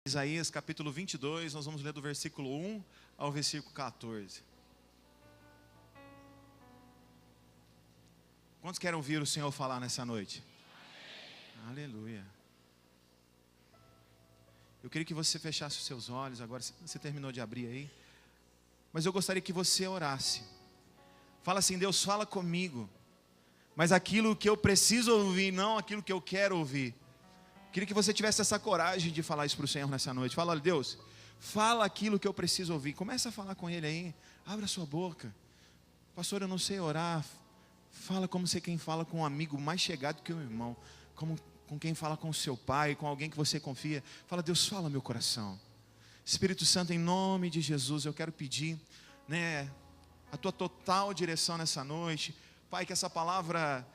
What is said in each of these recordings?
Isaías capítulo 22, nós vamos ler do versículo 1 ao versículo 14. Quantos querem ouvir o Senhor falar nessa noite? Amém. Aleluia. Eu queria que você fechasse os seus olhos. Agora você terminou de abrir aí, mas eu gostaria que você orasse. Fala assim: Deus, fala comigo, mas aquilo que eu preciso ouvir, não aquilo que eu quero ouvir. Queria que você tivesse essa coragem de falar isso para o Senhor nessa noite. Fala: olha, Deus, fala aquilo que eu preciso ouvir. Começa a falar com Ele aí. Abre a sua boca. Pastor, eu não sei orar. Fala como se quem fala com um amigo mais chegado que um irmão, como com quem fala com o seu pai, com alguém que você confia. Fala: Deus, fala meu coração. Espírito Santo, em nome de Jesus, eu quero pedir, a tua total direção nessa noite. Pai, que essa palavra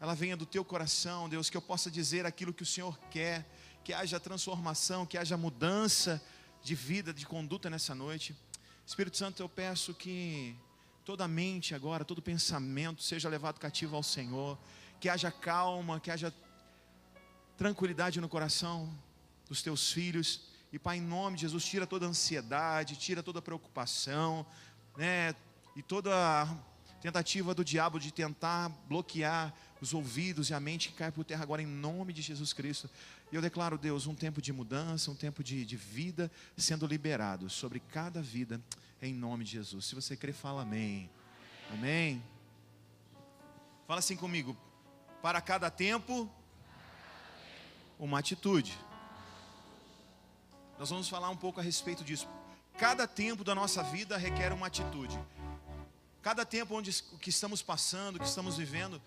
ela venha do teu coração, Deus, que eu possa dizer aquilo que o Senhor quer, que haja transformação, que haja mudança de vida, de conduta nessa noite. Espírito Santo, eu peço que toda mente agora, todo pensamento seja levado cativo ao Senhor, que haja calma, que haja tranquilidade no coração dos teus filhos. E Pai, em nome de Jesus, tira toda ansiedade, tira toda preocupação, e toda tentativa do diabo de tentar bloquear os ouvidos e a mente, que cai por terra agora em nome de Jesus Cristo. E eu declaro, Deus, um tempo de mudança, um tempo de vida sendo liberado sobre cada vida, em nome de Jesus. Se você crer, fala amém. Amém. Fala assim comigo: para cada tempo, uma atitude. Nós vamos falar um pouco a respeito disso. Cada tempo da nossa vida requer uma atitude. Cada tempo onde o que estamos passando, o que estamos vivendo,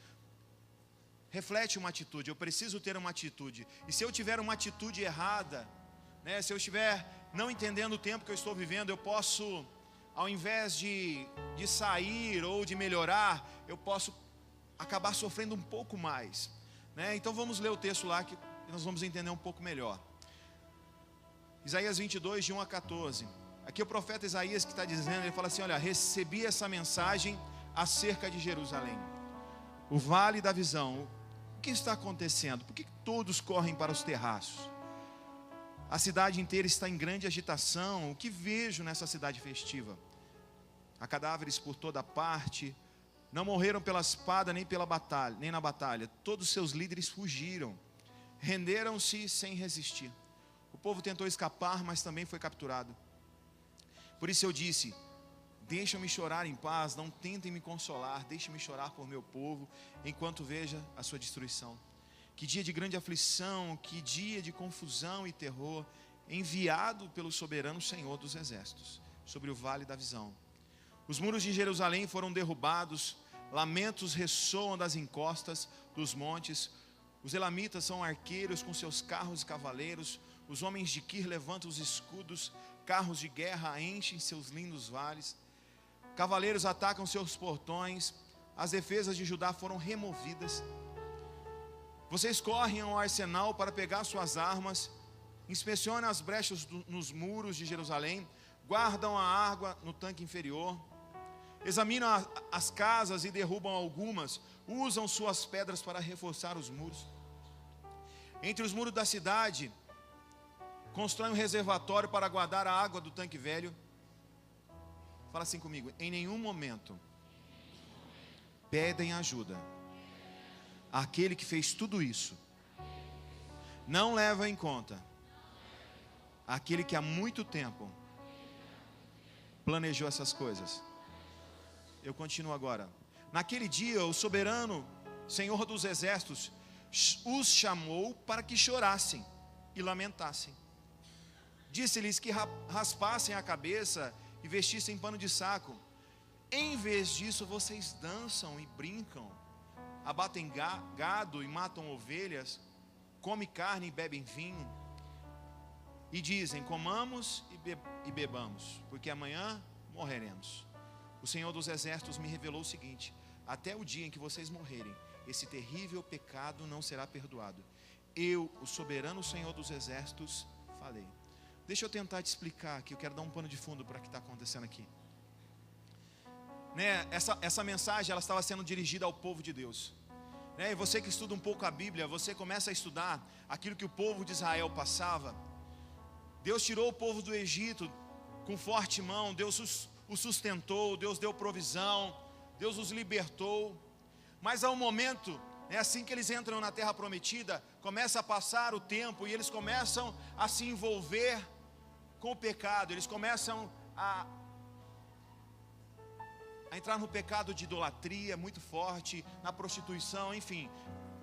reflete uma atitude. Eu preciso ter uma atitude. E se eu tiver uma atitude errada, se eu estiver não entendendo o tempo que eu estou vivendo, eu posso, ao invés de sair ou de melhorar, eu posso acabar sofrendo um pouco mais. Então vamos ler o texto lá que nós vamos entender um pouco melhor. Isaías 22, de 1 a 14. Aqui o profeta Isaías que está dizendo, ele fala assim: olha, recebi essa mensagem acerca de Jerusalém, o vale da visão. O que está acontecendo? Por que todos correm para os terraços? A cidade inteira está em grande agitação. O que vejo nessa cidade festiva? Há cadáveres por toda parte. Não morreram pela espada nem na batalha. Todos seus líderes fugiram, renderam-se sem resistir. O povo tentou escapar, mas também foi capturado. Por isso eu disse: deixa-me chorar em paz, não tentem me consolar, deixe-me chorar por meu povo, enquanto veja a sua destruição. Que dia de grande aflição, que dia de confusão e terror, enviado pelo soberano Senhor dos exércitos, sobre o vale da visão. Os muros de Jerusalém foram derrubados, lamentos ressoam das encostas dos montes. Os elamitas são arqueiros com seus carros e cavaleiros. Os homens de Quir levantam os escudos, carros de guerra enchem seus lindos vales. Cavaleiros atacam seus portões, as defesas de Judá foram removidas. Vocês correm ao arsenal para pegar suas armas, inspecionam as brechas nos muros de Jerusalém, guardam a água no tanque inferior, examinam as casas e derrubam algumas, usam suas pedras para reforçar os muros. Entre os muros da cidade, constroem um reservatório para guardar a água do tanque velho. Fala assim comigo: em nenhum momento pedem ajuda àquele que fez tudo isso. Não leva em conta aquele que há muito tempo planejou essas coisas. Eu continuo agora. Naquele dia o soberano Senhor dos exércitos os chamou para que chorassem e lamentassem. Disse-lhes que raspassem a cabeça e vestissem pano de saco. Em vez disso, vocês dançam e brincam, abatem gado e matam ovelhas, comem carne e bebem vinho. E dizem: comamos e bebamos, porque amanhã morreremos. O Senhor dos exércitos me revelou o seguinte: até o dia em que vocês morrerem, esse terrível pecado não será perdoado. Eu, o soberano Senhor dos exércitos, falei. Deixa eu tentar te explicar aqui, eu quero dar um pano de fundo para o que está acontecendo aqui. Essa mensagem ela estava sendo dirigida ao povo de Deus. E você que estuda um pouco a Bíblia, você começa a estudar aquilo que o povo de Israel passava. Deus tirou o povo do Egito com forte mão, Deus os sustentou, Deus deu provisão, Deus os libertou. Mas há um momento, assim que eles entram na terra prometida, começa a passar o tempo e eles começam a se envolver com o pecado, eles começam a entrar no pecado de idolatria muito forte, na prostituição, enfim,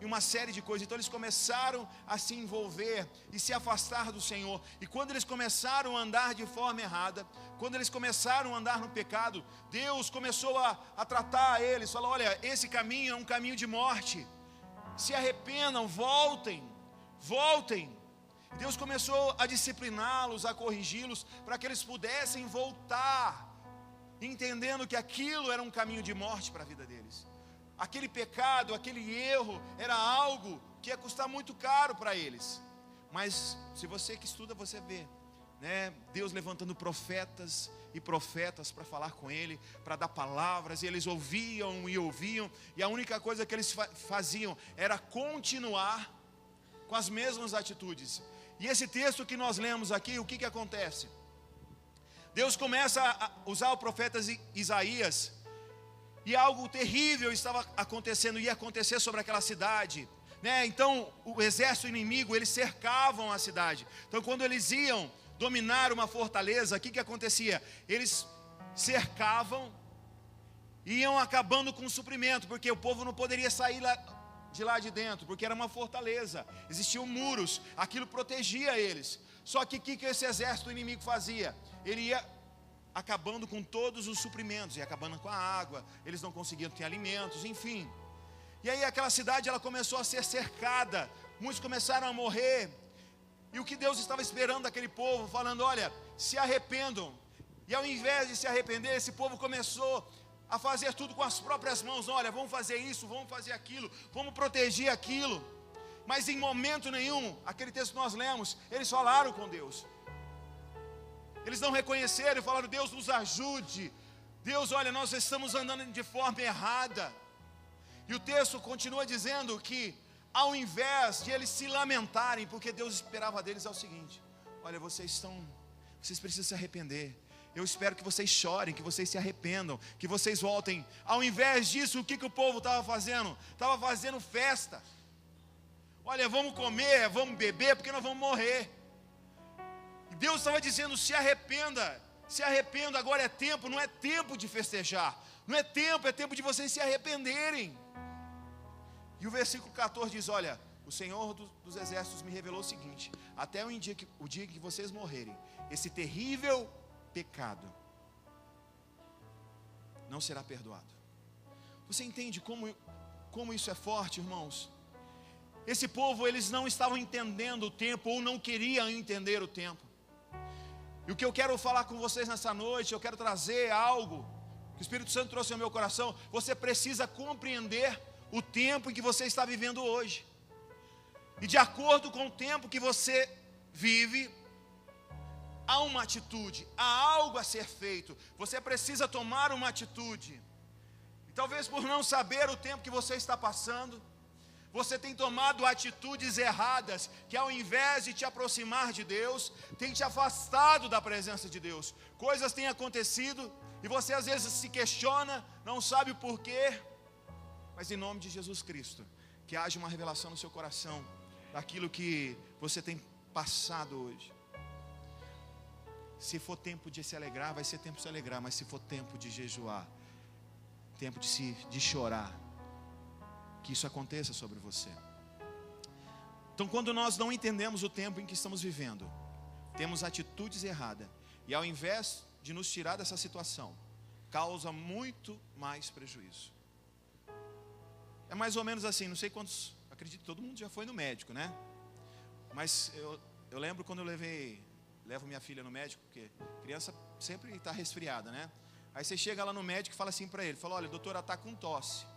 e uma série de coisas. Então eles começaram a se envolver e se afastar do Senhor. E quando eles começaram a andar de forma errada, quando eles começaram a andar no pecado, Deus começou a tratar eles, falou: olha, esse caminho é um caminho de morte, se arrependam, voltem. Deus começou a discipliná-los, a corrigi-los, para que eles pudessem voltar, entendendo que aquilo era um caminho de morte para a vida deles. Aquele pecado, aquele erro, era algo que ia custar muito caro para eles. Mas se você que estuda, você vê, né, Deus levantando profetas e profetas para falar com ele, para dar palavras, e eles ouviam, e a única coisa que eles faziam era continuar com as mesmas atitudes. E esse texto que nós lemos aqui, o que acontece? Deus começa a usar o profeta Isaías, e algo terrível estava acontecendo, ia acontecer sobre aquela cidade, né? Então o exército inimigo, eles cercavam a cidade. Então quando eles iam dominar uma fortaleza, o que acontecia? Eles cercavam, iam acabando com o suprimento, porque o povo não poderia sair de lá de dentro, porque era uma fortaleza, existiam muros, aquilo protegia eles. Só que o que esse exército inimigo fazia? Ele ia acabando com todos os suprimentos, ia acabando com a água, eles não conseguiam ter alimentos, enfim. E aí aquela cidade, ela começou a ser cercada, muitos começaram a morrer. E o que Deus estava esperando daquele povo, falando: olha, se arrependam. E ao invés de se arrepender, esse povo começou a fazer tudo com as próprias mãos. Olha, vamos fazer isso, vamos fazer aquilo, vamos proteger aquilo. Mas em momento nenhum, aquele texto que nós lemos, eles falaram com Deus. Eles não reconheceram e falaram: Deus nos ajude. Deus, olha, nós estamos andando de forma errada. E o texto continua dizendo que, ao invés de eles se lamentarem, porque Deus esperava deles, é o seguinte: olha, vocês precisam se arrepender. Eu espero que vocês chorem, que vocês se arrependam, que vocês voltem. Ao invés disso, o que o povo estava fazendo? Estava fazendo festa. Olha, vamos comer, vamos beber, porque nós vamos morrer. E Deus estava dizendo: se arrependa, agora é tempo, não é tempo de festejar, não é tempo de vocês se arrependerem. E o versículo 14 diz: olha, o Senhor dos exércitos me revelou o seguinte: até o dia que vocês morrerem, esse terrível pecado não será perdoado. Você entende como isso é forte, irmãos? Esse povo, eles não estavam entendendo o tempo, ou não queriam entender o tempo. E o que eu quero falar com vocês nessa noite, eu quero trazer algo que o Espírito Santo trouxe ao meu coração. Você precisa compreender o tempo em que você está vivendo hoje. E de acordo com o tempo que você vive, há uma atitude, há algo a ser feito. Você precisa tomar uma atitude. E talvez por não saber o tempo que você está passando, você tem tomado atitudes erradas, que ao invés de te aproximar de Deus, tem te afastado da presença de Deus. Coisas têm acontecido, e você às vezes se questiona, não sabe o porquê. Mas em nome de Jesus Cristo, que haja uma revelação no seu coração, daquilo que você tem passado hoje. Se for tempo de se alegrar, vai ser tempo de se alegrar. Mas se for tempo de jejuar, tempo de chorar, que isso aconteça sobre você. Então, quando nós não entendemos o tempo em que estamos vivendo, temos atitudes erradas, e ao invés de nos tirar dessa situação, causa muito mais prejuízo. É mais ou menos assim, não sei quantos, acredito que todo mundo já foi no médico, né? Mas eu lembro quando levo minha filha no médico, porque criança sempre está resfriada, né? Aí você chega lá no médico e fala assim para ele, fala: olha, doutora, está com tosse.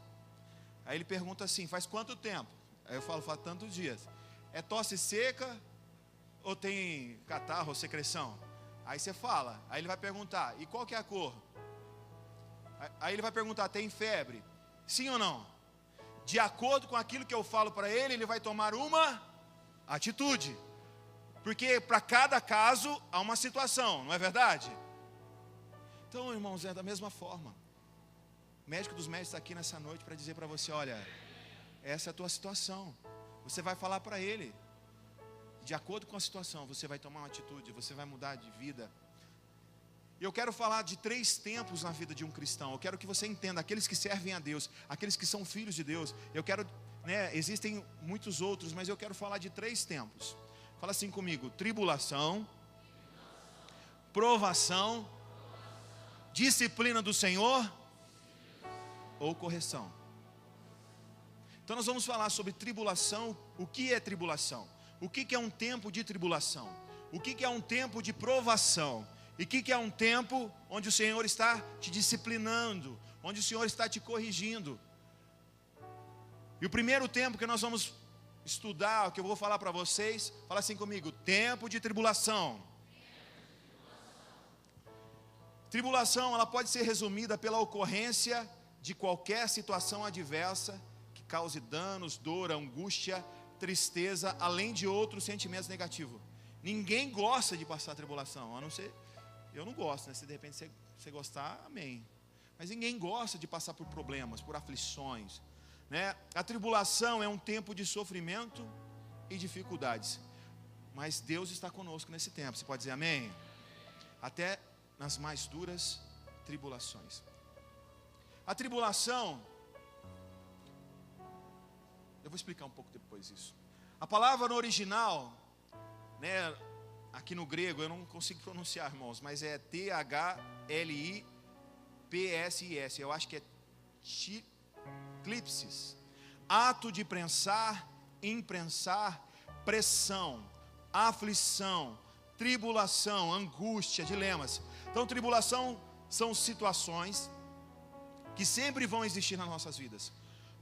Aí ele pergunta assim: faz quanto tempo? Aí eu falo: faz tantos dias. É tosse seca ou tem catarro ou secreção? Aí você fala, aí ele vai perguntar: e qual que é a cor? Aí ele vai perguntar: tem febre? Sim ou não? De acordo com aquilo que eu falo para ele, ele vai tomar uma atitude. Porque para cada caso há uma situação, não é verdade? Então, irmãos, é da mesma forma. O médico dos médicos está aqui nessa noite para dizer para você: olha, essa é a tua situação. Você vai falar para ele. De acordo com a situação, você vai tomar uma atitude, você vai mudar de vida. E eu quero falar de 3 tempos na vida de um cristão. Eu quero que você entenda, aqueles que servem a Deus, aqueles que são filhos de Deus. Eu quero, existem muitos outros, mas eu quero falar de 3 tempos. Fala assim comigo: tribulação, provação, disciplina do Senhor ou correção. Então nós vamos falar sobre tribulação. O que é tribulação? O que é um tempo de tribulação? O que é um tempo de provação? E o que é um tempo onde o Senhor está te disciplinando, onde o Senhor está te corrigindo? E o primeiro tempo que nós vamos estudar, o que eu vou falar para vocês, fala assim comigo: tempo de tribulação. Tribulação, ela pode ser resumida pela ocorrência de qualquer situação adversa que cause danos, dor, angústia, tristeza, além de outros sentimentos negativos. Ninguém gosta de passar tribulação, a não ser, eu não gosto, né? Se de repente você gostar, amém. Mas ninguém gosta de passar por problemas, por aflições, né? A tribulação é um tempo de sofrimento e dificuldades, mas Deus está conosco nesse tempo. Você pode dizer amém? Até nas mais duras tribulações. A tribulação, eu vou explicar um pouco depois isso. A palavra no original, né, aqui no grego, eu não consigo pronunciar, irmãos, mas é THLIPSIS. Eu acho que é clipsis. Ato de prensar, imprensar, pressão, aflição, tribulação, angústia, dilemas. Então, tribulação são situações que sempre vão existir nas nossas vidas.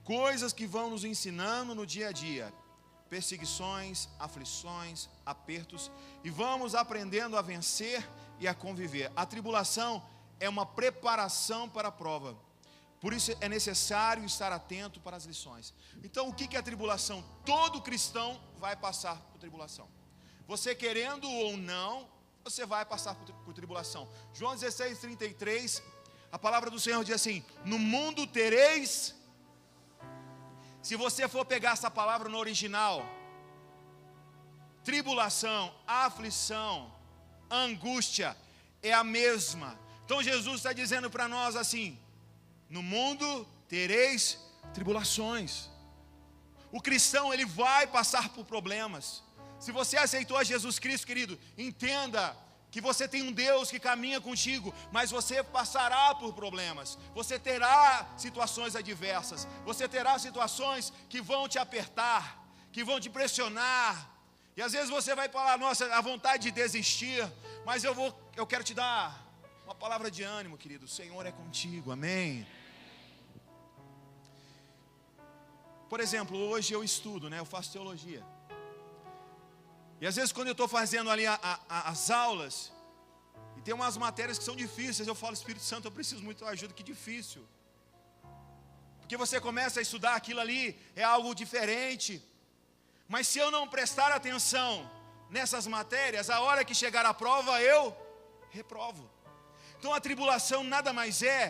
Coisas que vão nos ensinando no dia a dia. Perseguições, aflições, apertos. E vamos aprendendo a vencer e a conviver. A tribulação é uma preparação para a prova. Por isso é necessário estar atento para as lições. Então, o que é a tribulação? Todo cristão vai passar por tribulação. Você querendo ou não, você vai passar por tribulação. João 16:33, a palavra do Senhor diz assim: no mundo tereis. Se você for pegar essa palavra no original, tribulação, aflição, angústia, é a mesma. Então Jesus está dizendo para nós assim: no mundo tereis tribulações. O cristão, ele vai passar por problemas. Se você aceitou a Jesus Cristo, querido, entenda que você tem um Deus que caminha contigo, mas você passará por problemas, você terá situações adversas, você terá situações que vão te apertar, que vão te pressionar, e às vezes você vai falar: nossa, a vontade de desistir, mas eu quero te dar uma palavra de ânimo, querido. O Senhor é contigo, amém? Por exemplo, hoje eu estudo, né? Eu faço teologia. E às vezes quando eu estou fazendo ali as aulas, e tem umas matérias que são difíceis, eu falo: Espírito Santo, eu preciso muito da ajuda. Que difícil. Porque você começa a estudar aquilo ali, é algo diferente. Mas se eu não prestar atenção nessas matérias, a hora que chegar a prova, eu reprovo. Então a tribulação nada mais é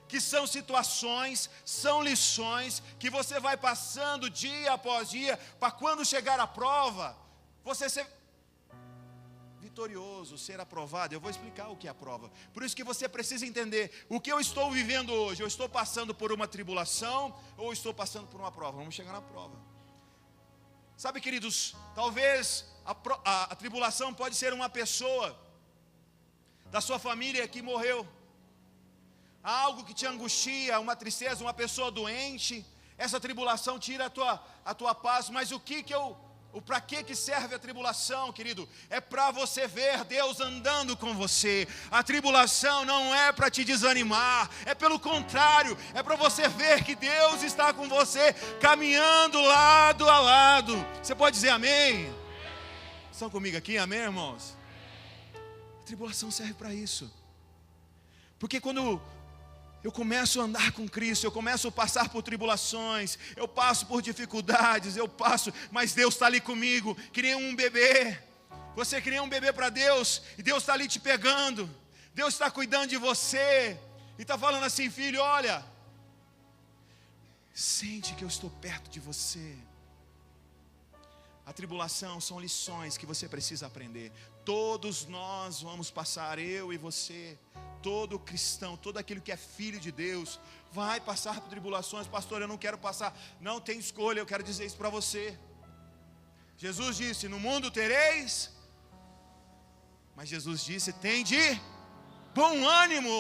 que são situações, são lições que você vai passando dia após dia, para quando chegar a prova, você ser vitorioso, ser aprovado. Eu vou explicar o que é a prova. Por isso que você precisa entender o que eu estou vivendo hoje. Eu estou passando por uma tribulação ou estou passando por uma prova? Vamos chegar na prova. Sabe, queridos, talvez a tribulação pode ser uma pessoa da sua família que morreu. Algo que te angustia, uma tristeza, uma pessoa doente. Essa tribulação tira a tua paz. Mas para que serve a tribulação, querido? É para você ver Deus andando com você. A tribulação não é para te desanimar, é pelo contrário, é para você ver que Deus está com você, caminhando lado a lado. Você pode dizer amém? Estão comigo aqui, amém, irmãos? A tribulação serve para isso. Porque quando eu começo a andar com Cristo, eu começo a passar por tribulações, eu passo por dificuldades, mas Deus está ali comigo, que nem um bebê. Você que nem um bebê para Deus, e Deus está ali te pegando, Deus está cuidando de você, e está falando assim: filho, olha, sente que eu estou perto de você. A tribulação são lições que você precisa aprender. Todos nós vamos passar, eu e você, todo cristão, todo aquele que é filho de Deus, vai passar por tribulações. Pastor, eu não quero passar. Não tem escolha, eu quero dizer isso para você. Jesus disse: no mundo tereis, mas Jesus disse: tem de bom ânimo.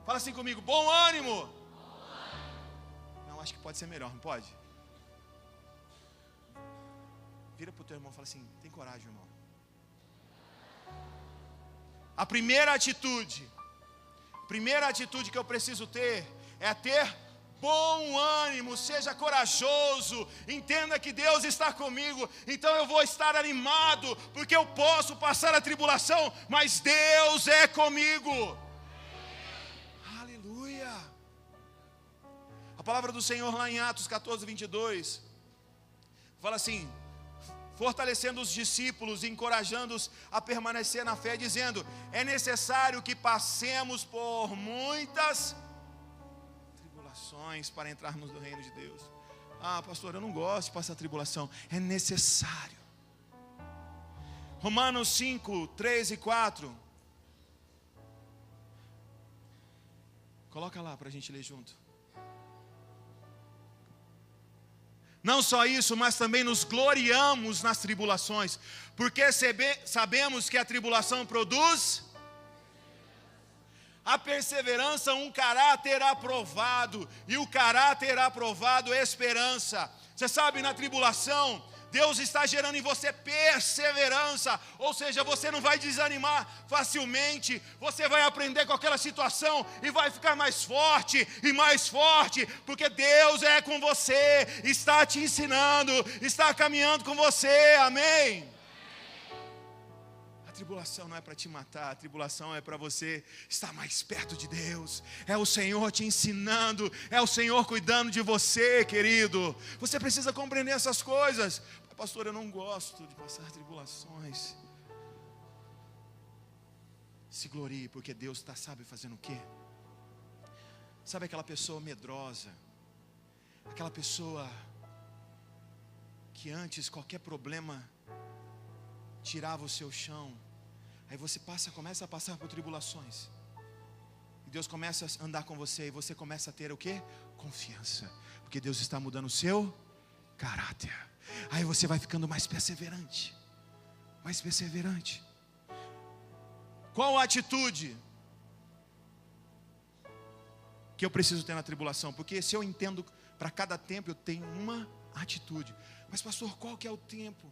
Fala assim comigo: bom ânimo. Não, acho que pode ser melhor, não pode? Vira para o teu irmão e fala assim: tem coragem, irmão. A primeira atitude que eu preciso ter é ter bom ânimo. Seja corajoso, entenda que Deus está comigo. Então eu vou estar animado, porque eu posso passar a tribulação, mas Deus é comigo. Aleluia. A palavra do Senhor lá em Atos 14, 22 fala assim: fortalecendo os discípulos, encorajando-os a permanecer na fé, dizendo: é necessário que passemos por muitas tribulações para entrarmos no reino de Deus. Ah, pastor, eu não gosto de passar tribulação. É necessário. Romanos 5, 3 e 4. Coloca lá para a gente ler junto. Não só isso, mas também nos gloriamos nas tribulações, porque sabemos que a tribulação produz a perseverança, um caráter aprovado, e o caráter aprovado é esperança. Você sabe, na tribulação, Deus está gerando em você perseverança, ou seja, você não vai desanimar facilmente, você vai aprender com aquela situação e vai ficar mais forte, porque Deus é com você, está te ensinando, está caminhando com você, amém? A tribulação não é para te matar, a tribulação é para você estar mais perto de Deus, é o Senhor te ensinando, é o Senhor cuidando de você, querido. Você precisa compreender essas coisas. Pastor, eu não gosto de passar tribulações. Se glorie, porque Deus sabe fazendo o quê? Sabe aquela pessoa medrosa, aquela pessoa que antes qualquer problema tirava o seu chão, aí você começa a passar por tribulações, e Deus começa a andar com você, e você começa a ter o quê? Confiança, porque Deus está mudando o seu caráter. Aí você vai ficando mais perseverante. Qual a atitude que eu preciso ter na tribulação? Porque se eu entendo, para cada tempo eu tenho uma atitude. Mas pastor, qual que é o tempo?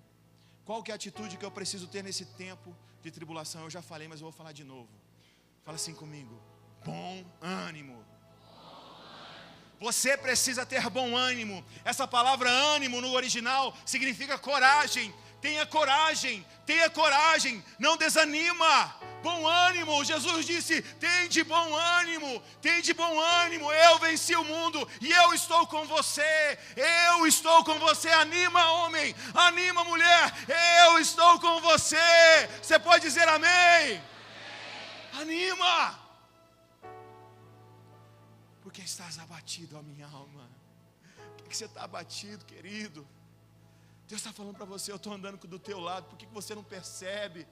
Qual que é a atitude que eu preciso ter nesse tempo de tribulação? Eu já falei, mas eu vou falar de novo. Fala assim comigo: bom ânimo. Você precisa ter bom ânimo. Essa palavra ânimo no original significa coragem. Tenha coragem, não desanima. Bom ânimo, Jesus disse: tem de bom ânimo, eu venci o mundo e eu estou com você, anima homem, anima mulher, eu estou com você. Você pode dizer amém? Anima. Porque estás abatido, ó minha alma? Por que você está abatido, querido? Deus está falando para você: eu estou andando do teu lado. Por que você não percebe?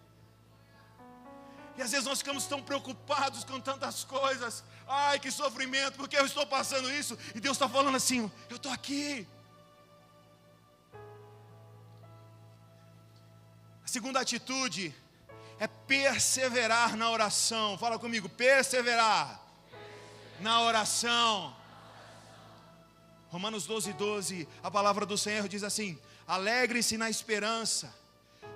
E às vezes nós ficamos tão preocupados com tantas coisas. Ai, que sofrimento, porque eu estou passando isso. E Deus está falando assim: eu estou aqui. A segunda atitude é perseverar na oração. Fala comigo: perseverar na oração. Romanos 12, 12, a palavra do Senhor diz assim: alegre-se na esperança,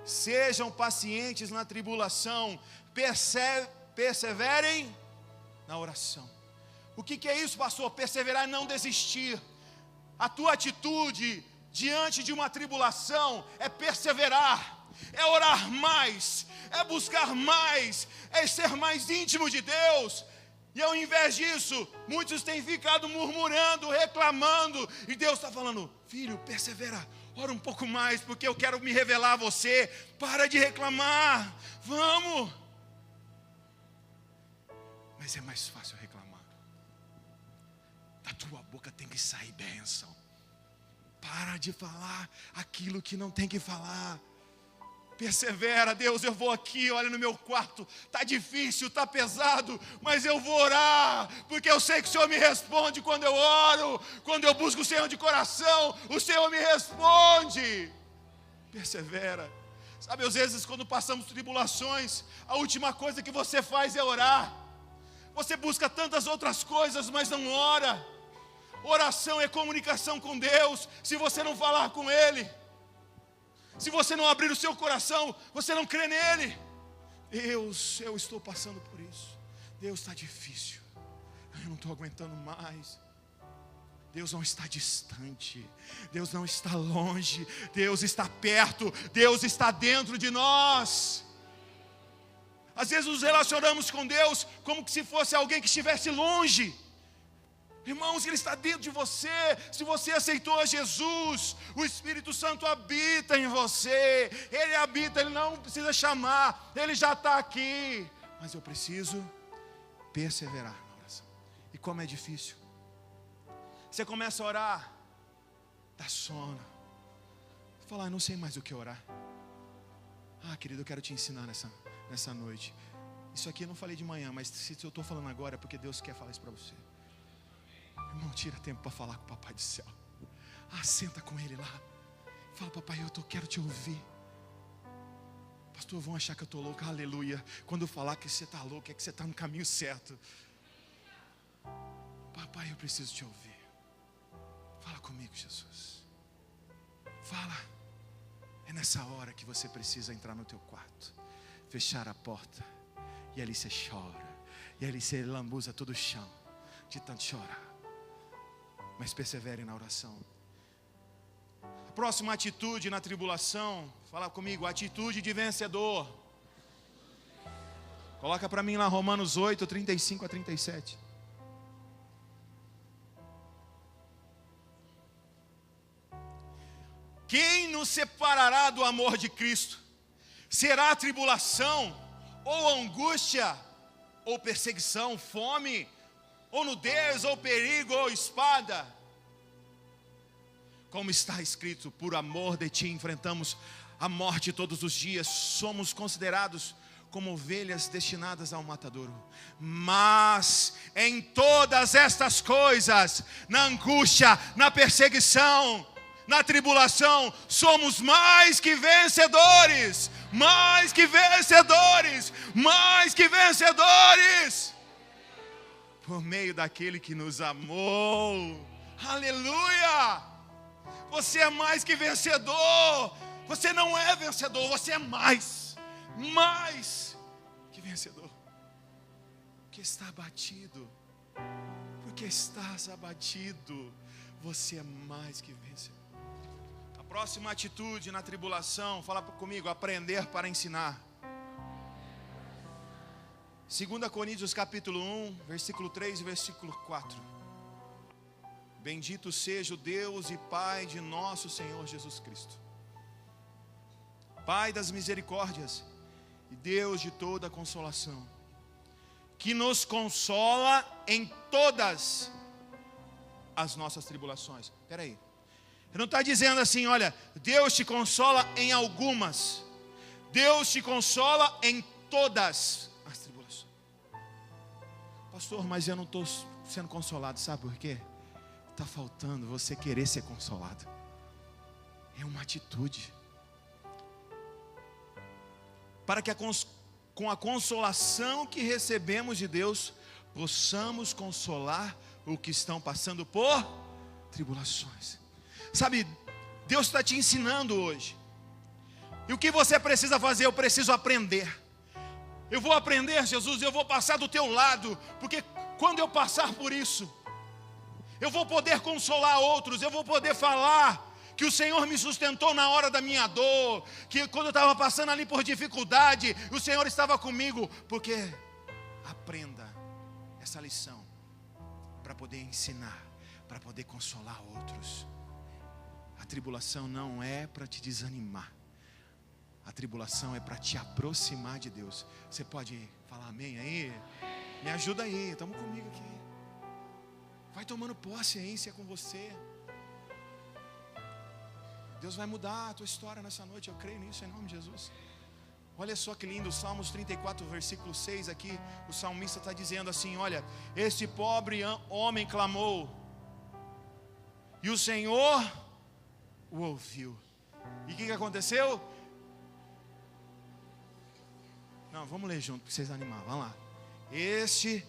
sejam pacientes na tribulação, perseverem na oração. O que é isso, pastor? Perseverar e não desistir. A tua atitude diante de uma tribulação é perseverar, é orar mais, é buscar mais, é ser mais íntimo de Deus. E ao invés disso, muitos têm ficado murmurando, reclamando, e Deus está falando: filho, persevera, Ora um pouco mais, porque eu quero me revelar a você. Para de reclamar. Vamos. Mas é mais fácil reclamar. Da tua boca tem que sair bênção. Para de falar aquilo que não tem que falar. Persevera, Deus, eu vou aqui, olha no meu quarto, está difícil, está pesado, mas eu vou orar, porque eu sei que o Senhor me responde quando eu oro, quando eu busco o Senhor de coração, o Senhor me responde. Persevera. Sabe, às vezes quando passamos tribulações, a última coisa que você faz é orar. Você busca tantas outras coisas, mas não ora. Oração é comunicação com Deus. Se você não falar com Ele, se você não abrir o seu coração, você não crê nele. Deus, eu estou passando por isso. Deus, está difícil. Eu não estou aguentando mais. Deus não está distante. Deus não está longe. Deus está perto. Deus está dentro de nós. Às vezes nos relacionamos com Deus como se fosse alguém que estivesse longe. Irmãos, Ele está dentro de você. Se você aceitou a Jesus, o Espírito Santo habita em você. Ele habita, Ele não precisa chamar, Ele já está aqui. Mas eu preciso perseverar na oração. E como é difícil. Você começa a orar, dá sono. Fala, não sei mais o que orar. Querido, eu quero te ensinar nessa noite. Isso aqui eu não falei de manhã, mas se eu estou falando agora é porque Deus quer falar isso para você. Irmão, tira tempo para falar com o Papai do céu. Senta com Ele lá. Fala, papai, eu quero te ouvir. Pastor, vão achar que eu estou louco. Aleluia. Quando eu falar que você está louco, é que você está no caminho certo. Papai, eu preciso te ouvir. Fala comigo, Jesus. Fala. É nessa hora que você precisa entrar no teu quarto, fechar a porta, e ali você chora, e ali você lambuza todo o chão, de tanto chorar. Mas persevere na oração. A próxima atitude na tribulação, fala comigo, atitude de vencedor. Coloca para mim lá Romanos 8, 35 a 37. Quem nos separará do amor de Cristo? Será a tribulação, ou angústia, ou perseguição, fome, ou nudez, ou perigo, ou espada? Como está escrito, por amor de ti enfrentamos a morte todos os dias, somos considerados como ovelhas destinadas ao matadouro. Mas em todas estas coisas, na angústia, na perseguição, na tribulação, somos mais que vencedores, mais que vencedores, mais que vencedores, por meio daquele que nos amou. Aleluia! Você é mais que vencedor. Você não é vencedor, você é mais que vencedor. Porque está abatido, porque estás abatido, você é mais que vencedor. A próxima atitude na tribulação, fala comigo, aprender para ensinar. 2 Coríntios capítulo 1, versículo 3 e versículo 4. Bendito seja o Deus e Pai de nosso Senhor Jesus Cristo, Pai das misericórdias e Deus de toda consolação, que nos consola em todas as nossas tribulações. Espera aí, ele não está dizendo assim, olha, Deus te consola em algumas, Deus te consola em todas as tribulações. Pastor, mas eu não estou sendo consolado, sabe por quê? Está faltando você querer ser consolado. É uma atitude. Para que com a consolação que recebemos de Deus, possamos consolar os que estão passando por tribulações. Sabe, Deus está te ensinando hoje. E o que você precisa fazer? Eu preciso aprender. Eu vou aprender, Jesus, eu vou passar do teu lado, porque quando eu passar por isso, eu vou poder consolar outros, eu vou poder falar que o Senhor me sustentou na hora da minha dor, que quando eu estava passando ali por dificuldade, o Senhor estava comigo, porque aprenda essa lição, para poder ensinar, para poder consolar outros. A tribulação não é para te desanimar. A tribulação é para te aproximar de Deus. Você pode falar amém aí? Me ajuda aí, estamos comigo aqui. Vai tomando posse aí, se é com você. Deus vai mudar a tua história nessa noite, eu creio nisso em nome de Jesus. Olha só que lindo, Salmos 34, versículo 6 aqui, o salmista está dizendo assim, olha, este pobre homem clamou, e o Senhor o ouviu. E o que aconteceu? Não, vamos ler junto, para vocês animar, vamos lá. Este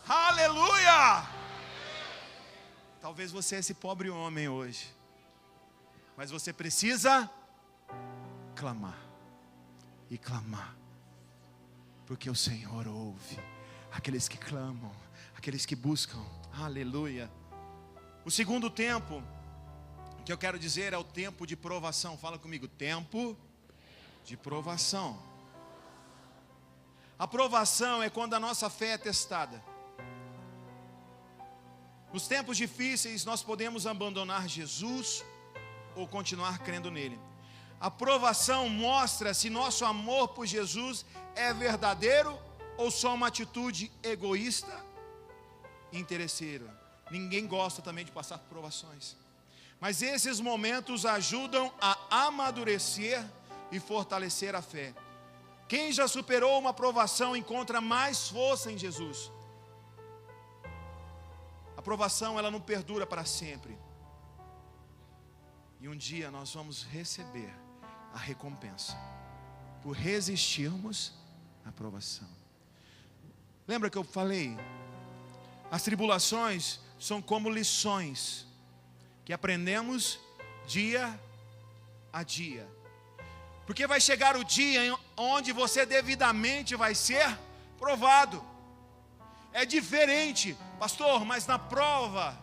aleluia! Talvez você é esse pobre homem hoje, mas você precisa clamar e clamar, porque o Senhor ouve aqueles que clamam, aqueles que buscam, aleluia. O segundo tempo que eu quero dizer é o tempo de provação. Fala comigo, tempo de provação. A provação é quando a nossa fé é testada. Nos tempos difíceis nós podemos abandonar Jesus ou continuar crendo nele. A provação mostra se nosso amor por Jesus é verdadeiro ou só uma atitude egoísta e interesseira. Ninguém gosta também de passar por provações. Mas esses momentos ajudam a amadurecer e fortalecer a fé. Quem já superou uma provação encontra mais força em Jesus. A provação ela não perdura para sempre. E um dia nós vamos receber a recompensa por resistirmos à provação. Lembra que eu falei? As tribulações são como lições que aprendemos dia a dia. Porque vai chegar o dia onde você devidamente vai ser provado. É diferente, pastor, mas na prova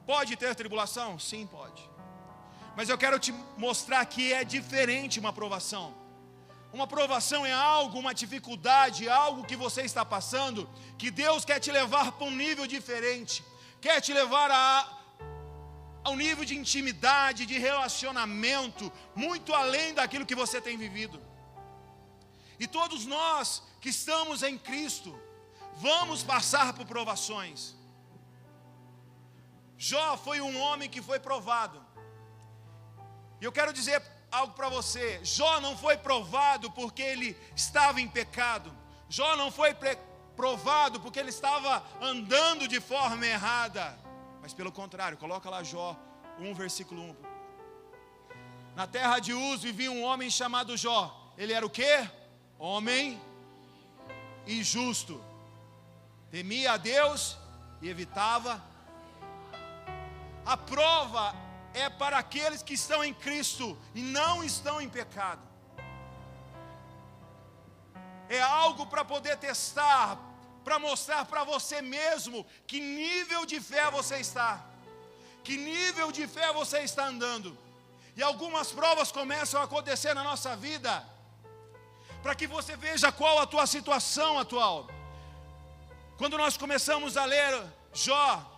pode ter tribulação? Sim, pode. Mas eu quero te mostrar que é diferente uma provação. Uma provação é algo, uma dificuldade, algo que você está passando, que Deus quer te levar para um nível diferente. Quer te levar a um nível de intimidade, de relacionamento, muito além daquilo que você tem vivido. E todos nós que estamos em Cristo, vamos passar por provações. Jó foi um homem que foi provado. E eu quero dizer algo para você. Jó não foi provado porque ele estava em pecado. Jó não foi provado porque ele estava andando de forma errada. Mas pelo contrário, coloca lá Jó 1, versículo 1. Na terra de Uz vivia um homem chamado Jó. Ele era o quê? Homem e justo. Temia a Deus e evitava. A prova é para aqueles que estão em Cristo e não estão em pecado. É algo para poder testar, para mostrar para você mesmo que nível de fé você está, que nível de fé você está andando. E algumas provas começam a acontecer na nossa vida, para que você veja qual a tua situação atual. Quando nós começamos a ler Jó,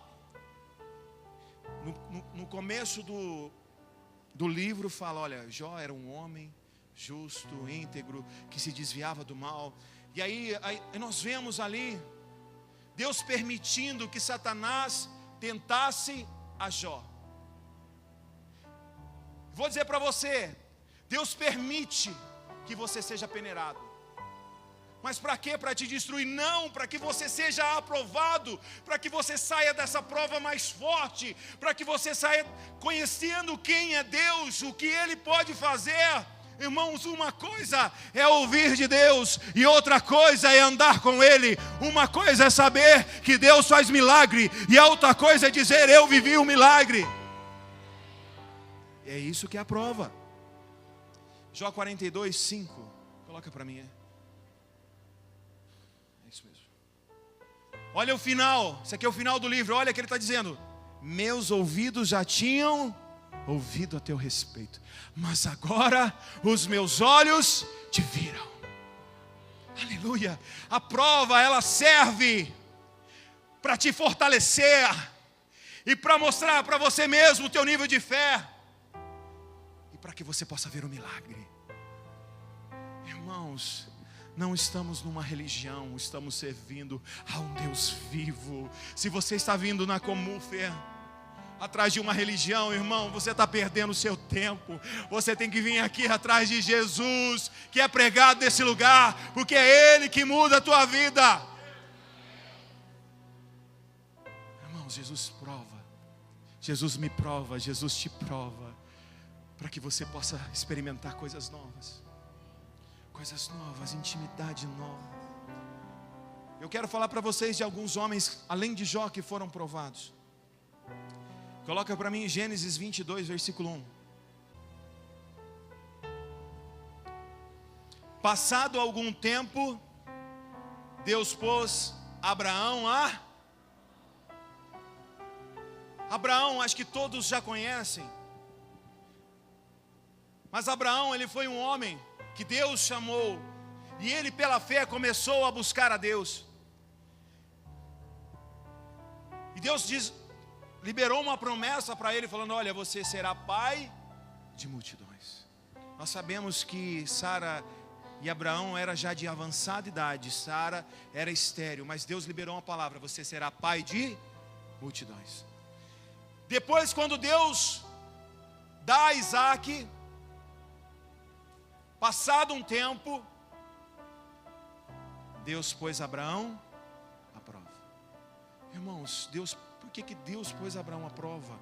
no começo do livro fala, olha, Jó era um homem justo, íntegro, que se desviava do mal. E aí nós vemos ali Deus permitindo que Satanás tentasse a Jó. Vou dizer para você, Deus permite que você seja peneirado. Mas para quê? Para te destruir? Não, para que você seja aprovado, para que você saia dessa prova mais forte, para que você saia conhecendo quem é Deus, o que Ele pode fazer. Irmãos, uma coisa é ouvir de Deus e outra coisa é andar com Ele. Uma coisa é saber que Deus faz milagre e a outra coisa é dizer, eu vivi um milagre. É isso que é a prova. Jó 42, 5. Coloca para mim. Isso mesmo. Olha o final. Isso aqui é o final do livro. Olha o que ele está dizendo. Meus ouvidos já tinham ouvido a teu respeito, mas agora os meus olhos te viram. Aleluia. A prova, ela serve para te fortalecer e para mostrar para você mesmo o teu nível de fé e para que você possa ver o milagre. Irmãos, não estamos numa religião, estamos servindo a um Deus vivo. Se você está vindo na Comufé atrás de uma religião, irmão, você está perdendo o seu tempo. Você tem que vir aqui atrás de Jesus, que é pregado nesse lugar, porque é Ele que muda a tua vida. Irmãos, Jesus prova, Jesus me prova, Jesus te prova, para que você possa experimentar coisas novas. Coisas novas, intimidade nova. Eu quero falar para vocês de alguns homens, além de Jó, que foram provados. Coloca para mim Gênesis 22, versículo 1. Passado algum tempo, Deus pôs Abraão Abraão, acho que todos já conhecem. Mas Abraão, ele foi um homem que Deus chamou, e ele pela fé começou a buscar a Deus. E Deus liberou uma promessa para ele, falando: olha, você será pai de multidões. Nós sabemos que Sara e Abraão era já de avançada idade, Sara era estéril, mas Deus liberou uma palavra: você será pai de multidões. Depois, quando Deus dá a Isaac, passado um tempo, Deus pôs Abraão à prova. Irmãos, por que Deus pôs Abraão à prova?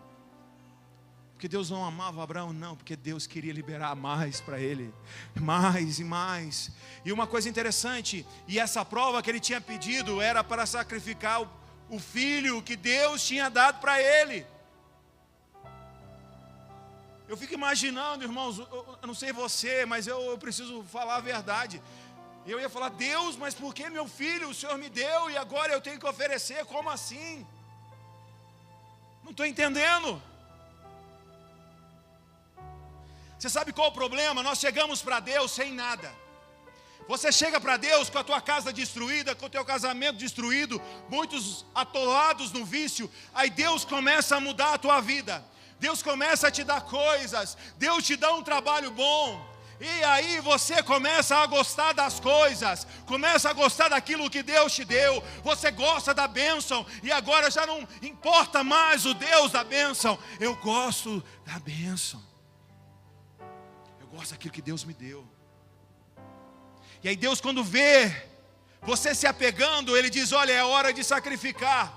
Porque Deus não amava Abraão? Não, porque Deus queria liberar mais para ele, mais e mais. E uma coisa interessante, e essa prova que ele tinha pedido era para sacrificar o filho que Deus tinha dado para ele. Eu fico imaginando, irmãos, eu não sei você, mas eu preciso falar a verdade. Eu ia falar: Deus, mas por que meu filho o Senhor me deu e agora eu tenho que oferecer? Como assim? Não estou entendendo. Você sabe qual o problema? Nós chegamos para Deus sem nada. Você chega para Deus com a tua casa destruída, com o teu casamento destruído, muitos atolados no vício. Aí Deus começa a mudar a tua vida. Deus começa a te dar coisas, Deus te dá um trabalho bom, e aí você começa a gostar das coisas, começa a gostar daquilo que Deus te deu, você gosta da bênção, e agora já não importa mais o Deus da bênção, eu gosto da bênção, eu gosto daquilo que Deus me deu. E aí Deus, quando vê você se apegando, Ele diz: olha, é hora de sacrificar.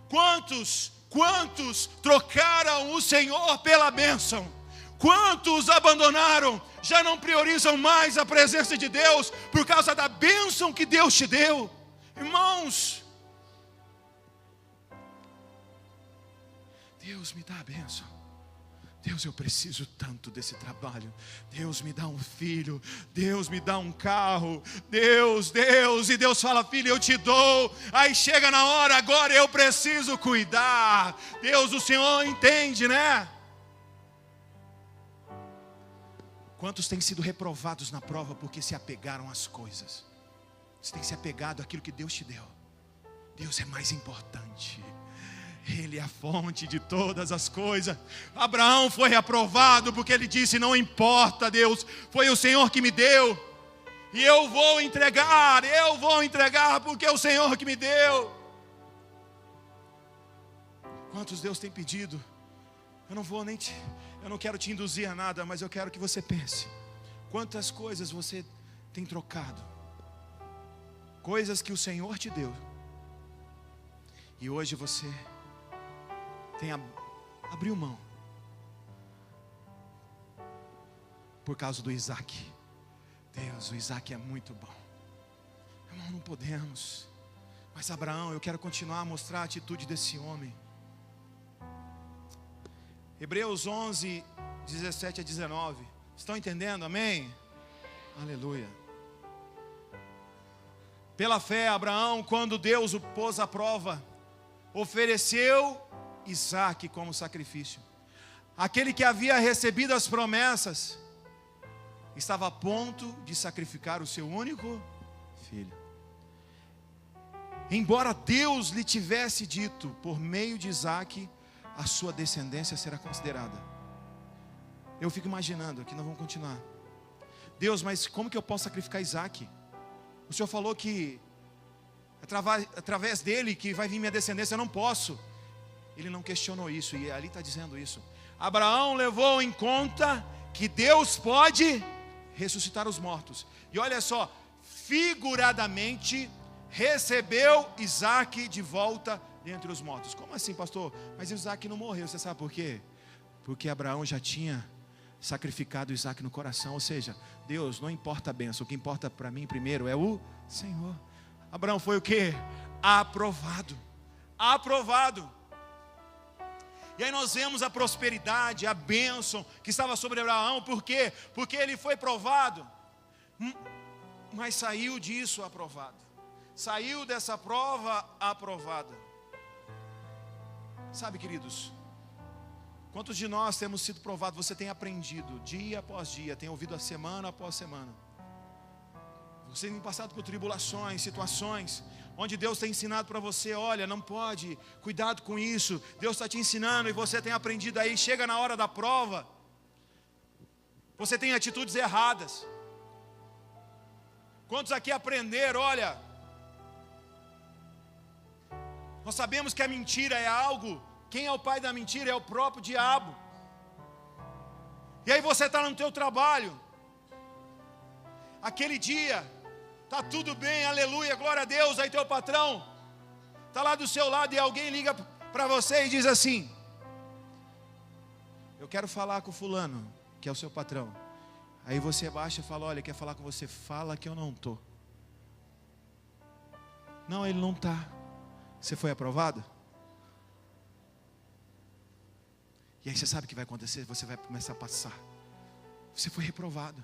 Quantos trocaram o Senhor pela bênção? Quantos abandonaram? Já não priorizam mais a presença de Deus por causa da bênção que Deus te deu? Irmãos, Deus me dá a bênção. Deus, eu preciso tanto desse trabalho. Deus, me dá um filho. Deus, me dá um carro. Deus. E Deus fala: filho, eu te dou. Aí chega na hora, agora eu preciso cuidar. Deus, o Senhor entende, né? Quantos têm sido reprovados na prova porque se apegaram às coisas? Você tem se apegado àquilo que Deus te deu. Deus é mais importante. Ele é a fonte de todas as coisas. Abraão foi reprovado porque ele disse: não importa, Deus, foi o Senhor que me deu, e eu vou entregar porque é o Senhor que me deu. Quantos Deus tem pedido? Eu não quero te induzir a nada, mas eu quero que você pense: quantas coisas você tem trocado, coisas que o Senhor te deu, e hoje você abriu mão por causa do Isaac. Deus, o Isaac é muito bom. Irmão, não podemos. Mas Abraão, eu quero continuar a mostrar a atitude desse homem. Hebreus 11, 17 a 19. Estão entendendo? Amém? Aleluia. Pela fé, Abraão, quando Deus o pôs à prova, ofereceu Isaac como sacrifício. Aquele que havia recebido as promessas estava a ponto de sacrificar o seu único filho. Embora Deus lhe tivesse dito, por meio de Isaque, a sua descendência será considerada. Eu fico imaginando, aqui nós vamos continuar. Deus, mas como que eu posso sacrificar Isaque? O Senhor falou que através dele que vai vir minha descendência. Eu não posso. Ele não questionou isso, e ali está dizendo isso. Abraão levou em conta que Deus pode ressuscitar os mortos. E olha só, figuradamente recebeu Isaque de volta dentre os mortos. Como assim, pastor? Mas Isaque não morreu, você sabe por quê? Porque Abraão já tinha sacrificado Isaque no coração. Ou seja, Deus, não importa a bênção, o que importa para mim primeiro é o Senhor. Abraão foi o quê? Aprovado. Aprovado. E aí nós vemos a prosperidade, a bênção que estava sobre Abraão. Por quê? Porque ele foi provado, mas saiu disso aprovado. Saiu dessa prova aprovada. Sabe, queridos, quantos de nós temos sido provados? Você tem aprendido dia após dia, tem ouvido a semana após semana. Você tem passado por tribulações, situações onde Deus tem ensinado para você: olha, não pode, cuidado com isso. Deus está te ensinando e você tem aprendido. Aí chega na hora da prova, você tem atitudes erradas. Quantos aqui aprenderam? Olha, nós sabemos que a mentira é algo. Quem é o pai da mentira? É o próprio diabo. E aí você está no teu trabalho, aquele dia está tudo bem, aleluia, glória a Deus. Aí teu patrão está lá do seu lado e alguém liga para você e diz assim: eu quero falar com fulano, que é o seu patrão. Aí você baixa e fala: olha, quer falar com você? Fala que eu não estou. Não, ele não está. Você foi aprovado? E aí você sabe o que vai acontecer? Você vai começar a passar. Você foi reprovado.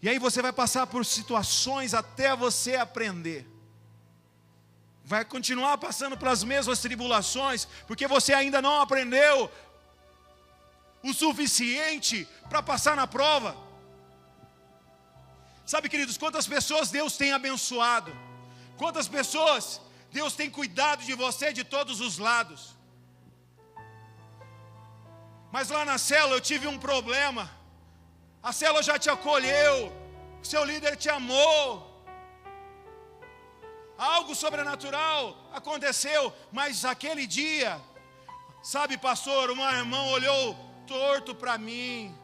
E aí você vai passar por situações até você aprender. Vai continuar passando pelas mesmas tribulações, porque você ainda não aprendeu o suficiente para passar na prova. Sabe, queridos, quantas pessoas Deus tem abençoado? Quantas pessoas Deus tem cuidado de você de todos os lados? Mas lá na célula eu tive um problema. A célula já te acolheu, o seu líder te amou, algo sobrenatural aconteceu. Mas aquele dia, sabe, pastor, uma irmã olhou torto para mim.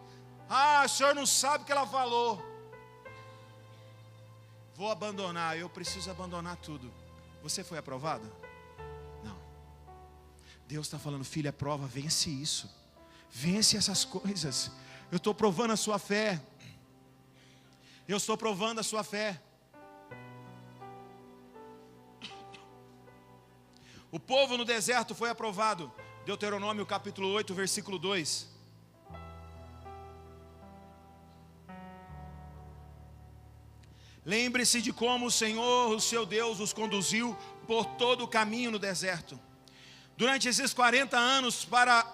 Ah, o senhor não sabe o que ela falou. Vou abandonar, eu preciso abandonar tudo. Você foi aprovado? Não. Deus está falando: filha, prova, vence isso. Vence essas coisas. Eu estou provando a sua fé. Eu estou provando a sua fé. O povo no deserto foi aprovado. Deuteronômio capítulo 8, versículo 2. Lembre-se de como o Senhor, o seu Deus, os conduziu por todo o caminho no deserto, durante esses 40 anos, para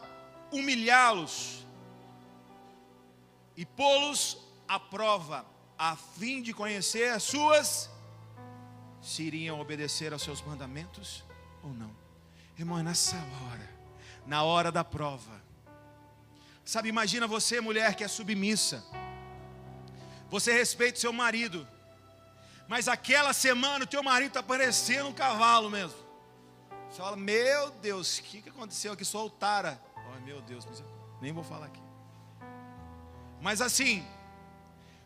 humilhá-los e pô-los à prova, a fim de conhecer as suas, se iriam obedecer aos seus mandamentos ou não. Irmão, é nessa hora, na hora da prova. Sabe, imagina você, mulher que é submissa, você respeita o seu marido, mas aquela semana o teu marido está parecendo um cavalo mesmo. Você fala: meu Deus, o que aconteceu aqui? Soltara. Oh, meu Deus, nem vou falar aqui. Mas assim,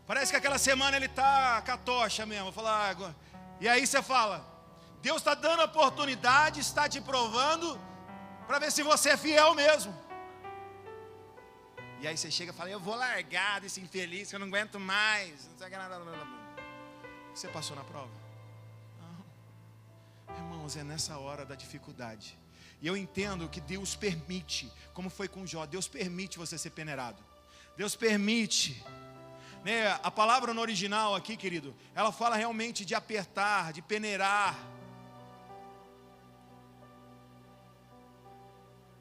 parece que aquela semana ele está com a tocha mesmo. Vou falar água. E aí você fala: Deus está dando oportunidade, está te provando, para ver se você é fiel mesmo. E aí você chega e fala: eu vou largar desse infeliz, que eu não aguento mais. Não sei o que nada. Você passou na prova? Não. Irmãos, é nessa hora da dificuldade. E eu entendo que Deus permite, como foi com Jó, Deus permite você ser peneirado. Deus permite, né? A palavra no original aqui, querido, ela fala realmente de apertar, de peneirar.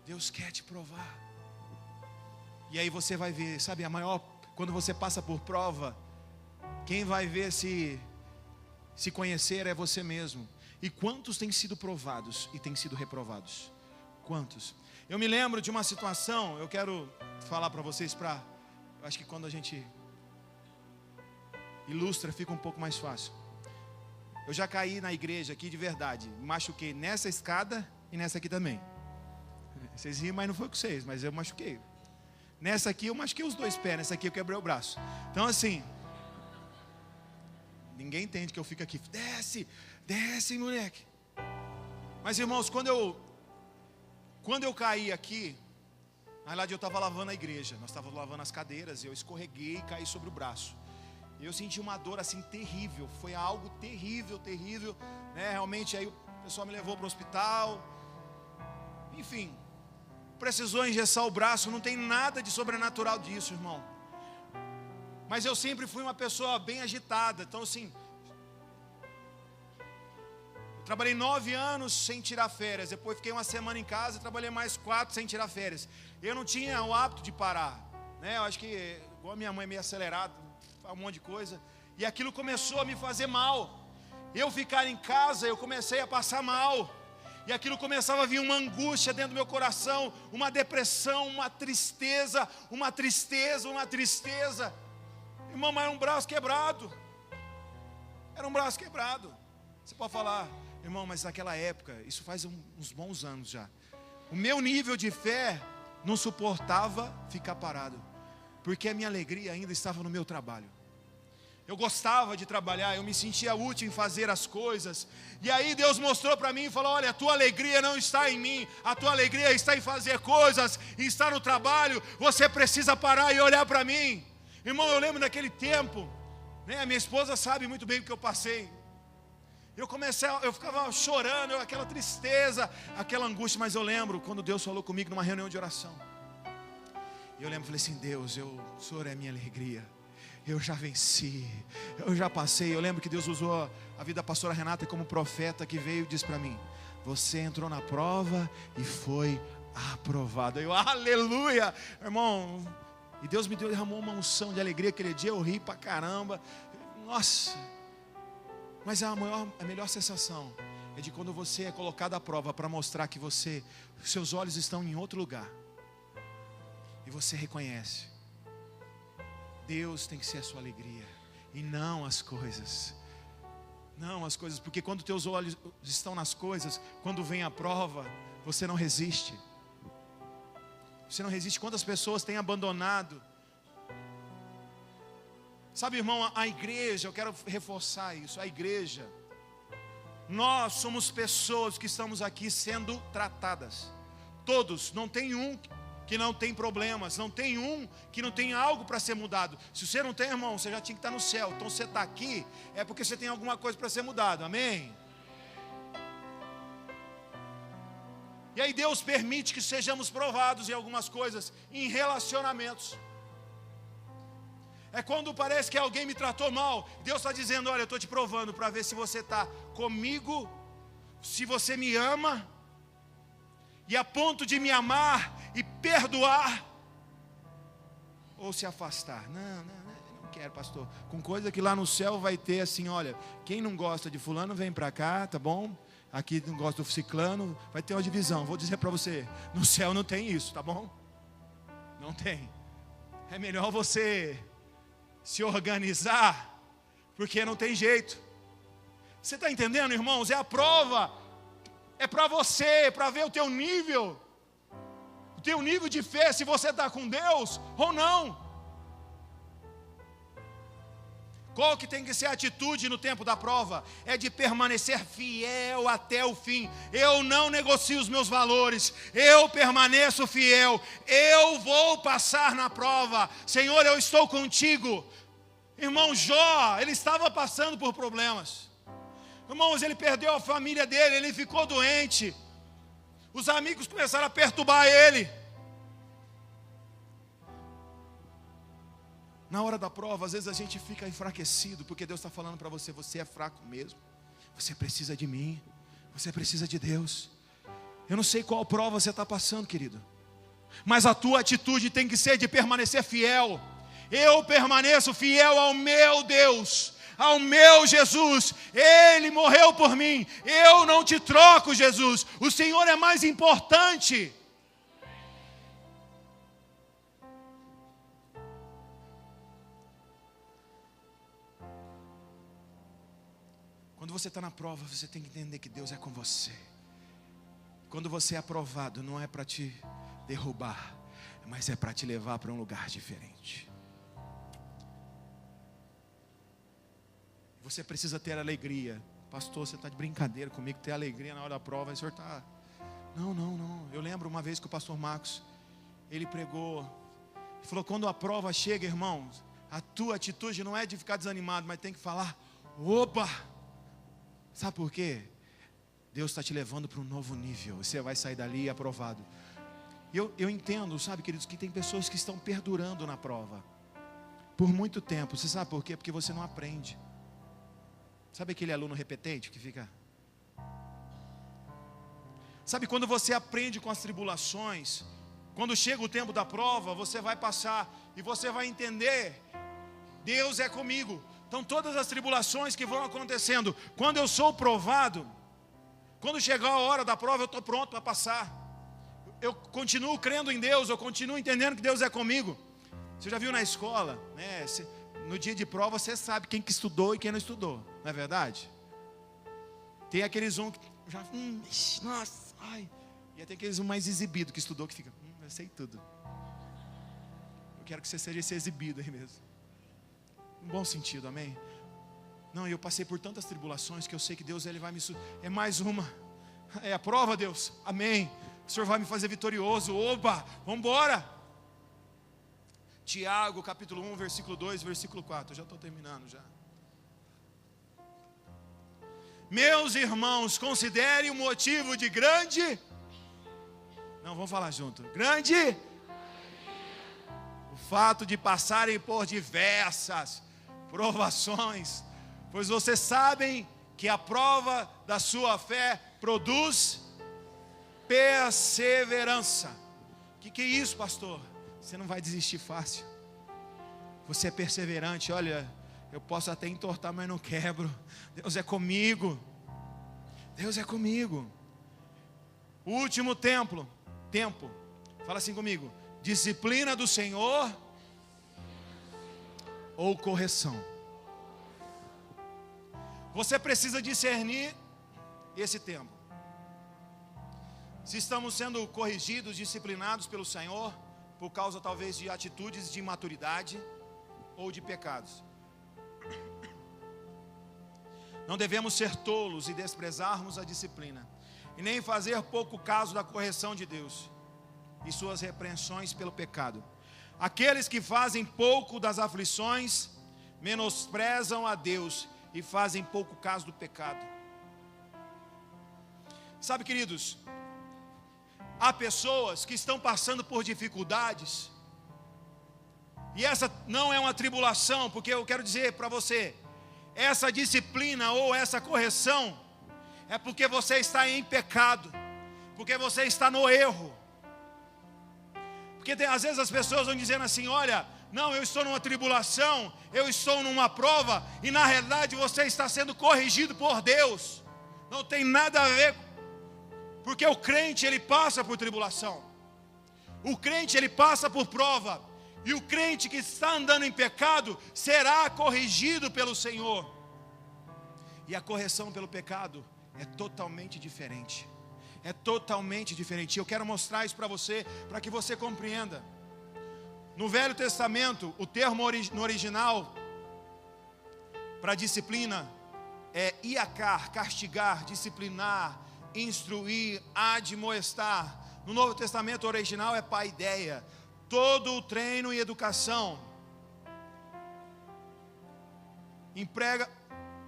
Deus quer te provar. E aí você vai ver, sabe, quando você passa por prova, quem vai ver se Se conhecer é você mesmo. E quantos têm sido provados e têm sido reprovados? Quantos? Eu me lembro de uma situação, eu quero falar para vocês, acho que quando a gente ilustra fica um pouco mais fácil. Eu já caí na igreja aqui de verdade, me machuquei nessa escada e nessa aqui também. Vocês riram, mas não foi com vocês, mas eu machuquei. Nessa aqui eu machuquei os 2 pés, nessa aqui eu quebrei o braço. Então assim, ninguém entende que eu fico aqui, desce moleque. Mas irmãos, quando eu caí aqui, na verdade eu estava lavando a igreja, nós estávamos lavando as cadeiras, eu escorreguei e caí sobre o braço. E eu senti uma dor assim terrível, foi algo terrível, né? Realmente aí o pessoal me levou para o hospital. Enfim, precisou engessar o braço, não tem nada de sobrenatural disso, irmão. Mas eu sempre fui uma pessoa bem agitada, então assim, eu trabalhei 9 anos sem tirar férias, depois fiquei uma semana em casa e trabalhei mais 4 sem tirar férias. Eu não tinha o hábito de parar, né? Eu acho que, igual a minha mãe meio acelerada, um monte de coisa, e aquilo começou a me fazer mal. Eu ficar em casa, eu comecei a passar mal, e aquilo começava a vir uma angústia dentro do meu coração, uma depressão, uma tristeza. Irmão, mas era um braço quebrado. Você pode falar, irmão, mas naquela época, isso faz uns bons anos já, o meu nível de fé não suportava ficar parado, porque a minha alegria ainda estava no meu trabalho. Eu gostava de trabalhar, eu me sentia útil em fazer as coisas. E aí Deus mostrou para mim e falou: olha, a tua alegria não está em mim, a tua alegria está em fazer coisas, em estar no trabalho. Você precisa parar e olhar para mim. Irmão, eu lembro daquele tempo, né? A minha esposa sabe muito bem o que eu passei. Eu ficava chorando, aquela tristeza, aquela angústia. Mas eu lembro quando Deus falou comigo numa reunião de oração. E eu lembro, falei assim: Deus, o Senhor é a minha alegria. Eu já venci, eu já passei. Eu lembro que Deus usou a vida da pastora Renata como profeta, que veio e disse para mim: você entrou na prova e foi aprovado. Eu, aleluia, irmão. E Deus me derramou uma unção de alegria aquele dia. Eu ri pra caramba. Nossa. Mas a melhor sensação é de quando você é colocado à prova, para mostrar que seus olhos estão em outro lugar, e você reconhece: Deus tem que ser a sua alegria, e não as coisas. Não as coisas, porque quando teus olhos estão nas coisas, quando vem a prova, você não resiste. Você não resiste. Quantas pessoas têm abandonado? Sabe, irmão, a igreja, eu quero reforçar isso, a igreja, nós somos pessoas que estamos aqui sendo tratadas. Todos, não tem um que não tem problemas, não tem um que não tem algo para ser mudado. Se você não tem, irmão, você já tinha que estar no céu. Então você está aqui, é porque você tem alguma coisa para ser mudado, amém? E aí Deus permite que sejamos provados em algumas coisas, em relacionamentos. É quando parece que alguém me tratou mal, Deus está dizendo: olha, eu estou te provando para ver se você está comigo, se você me ama, e a ponto de me amar e perdoar, ou se afastar. Não quero, pastor. Com coisa que lá no céu vai ter assim: olha, quem não gosta de fulano vem para cá, tá bom? Aqui não gosta do ciclano, vai ter uma divisão. Vou dizer para você, no céu não tem isso, tá bom? Não tem. É melhor você se organizar, porque não tem jeito. Você está entendendo, irmãos? É a prova, é para você, para ver o teu nível de fé, se você está com Deus ou não. Qual que tem que ser a atitude no tempo da prova? É de permanecer fiel até o fim. Eu não negocio os meus valores, eu permaneço fiel, eu vou passar na prova. Senhor, eu estou contigo. Irmão Jó, ele estava passando por problemas. Irmãos, ele perdeu a família dele, ele ficou doente. Os amigos começaram a perturbar ele. Na hora da prova, às vezes a gente fica enfraquecido, porque Deus está falando para você: você é fraco mesmo, você precisa de mim, você precisa de Deus. Eu não sei qual prova você está passando, querido, mas a tua atitude tem que ser de permanecer fiel. Eu permaneço fiel ao meu Deus, ao meu Jesus. Ele morreu por mim. Eu não te troco, Jesus. O Senhor é mais importante. Quando você está na prova, você tem que entender que Deus é com você. Quando você é aprovado, não é para te derrubar, mas é para te levar para um lugar diferente. Você precisa ter alegria. Pastor, você está de brincadeira comigo, ter alegria na hora da prova. O senhor está... Não. Eu lembro uma vez que o pastor Marcos, ele pregou, ele falou, quando a prova chega, irmãos, a tua atitude não é de ficar desanimado, mas tem que falar, opa! Sabe por quê? Deus está te levando para um novo nível. Você vai sair dali aprovado. Eu entendo, sabe, queridos, que tem pessoas que estão perdurando na prova por muito tempo. Você sabe por quê? Porque você não aprende. Sabe aquele aluno repetente que fica... Sabe, quando você aprende com as tribulações, quando chega o tempo da prova, você vai passar e você vai entender, Deus é comigo. Então todas as tribulações que vão acontecendo, quando eu sou provado, quando chegar a hora da prova, eu estou pronto para passar. Eu continuo crendo em Deus, eu continuo entendendo que Deus é comigo. Você já viu na escola, né? No dia de prova você sabe quem que estudou e quem não estudou, não é verdade? Tem aqueles que já, nossa, ai. E tem aqueles mais exibidos que estudou que fica, eu sei tudo. Eu quero que você seja esse exibido aí mesmo. No bom sentido, amém? Não, eu passei por tantas tribulações que eu sei que Deus ele vai me... É mais uma. É a prova, Deus. Amém. O Senhor vai me fazer vitorioso. Oba, vamos embora. Tiago, capítulo 1, versículo 2, versículo 4. Eu já estou terminando já. Meus irmãos, considerem o motivo de grande... Não, vamos falar junto. Grande... O fato de passarem por diversas provações, pois vocês sabem que a prova da sua fé produz perseverança. O que é isso, pastor? Você não vai desistir fácil. Você é perseverante. Olha, eu posso até entortar, mas não quebro. Deus é comigo. Deus é comigo. O último tempo. Fala assim comigo. Disciplina do Senhor ou correção. Você precisa discernir esse tempo. Se estamos sendo corrigidos, disciplinados pelo Senhor, por causa talvez de atitudes de imaturidade ou de pecados. Não devemos ser tolos e desprezarmos a disciplina, e nem fazer pouco caso da correção de Deus e suas repreensões pelo pecado. Aqueles que fazem pouco das aflições menosprezam a Deus e fazem pouco caso do pecado. Sabe, queridos, há pessoas que estão passando por dificuldades, e essa não é uma tribulação, porque eu quero dizer para você, essa disciplina ou essa correção é porque você está em pecado, porque você está no erro. Porque às vezes as pessoas vão dizendo assim, olha, não, eu estou numa tribulação, eu estou numa prova, e na realidade você está sendo corrigido por Deus. Não tem nada a ver, porque o crente ele passa por tribulação, o crente ele passa por prova, e o crente que está andando em pecado será corrigido pelo Senhor. E a correção pelo pecado é totalmente diferente. É totalmente diferente. E eu quero mostrar isso para você, para que você compreenda. No Velho Testamento, o termo no original para disciplina é iacar, castigar, disciplinar, instruir, admoestar. No Novo Testamento o original é paideia. Todo o treino e educação emprega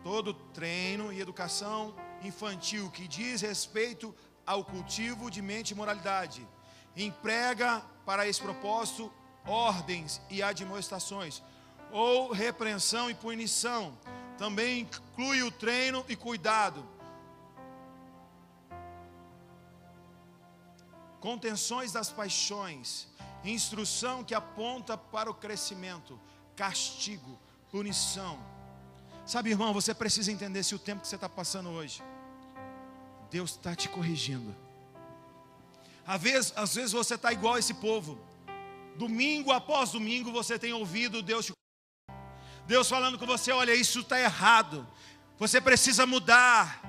todo treino e educação infantil que diz respeito ao cultivo de mente e moralidade. Emprega para esse propósito ordens e admoestações, ou repreensão e punição. Também inclui o treino e cuidado, contenções das paixões, instrução que aponta para o crescimento, castigo, punição. Sabe, irmão, você precisa entender se o tempo que você está passando hoje, Deus está te corrigindo. Às vezes você está igual a esse povo. Domingo após domingo você tem ouvido Deus falando com você: olha, isso está errado, você precisa mudar.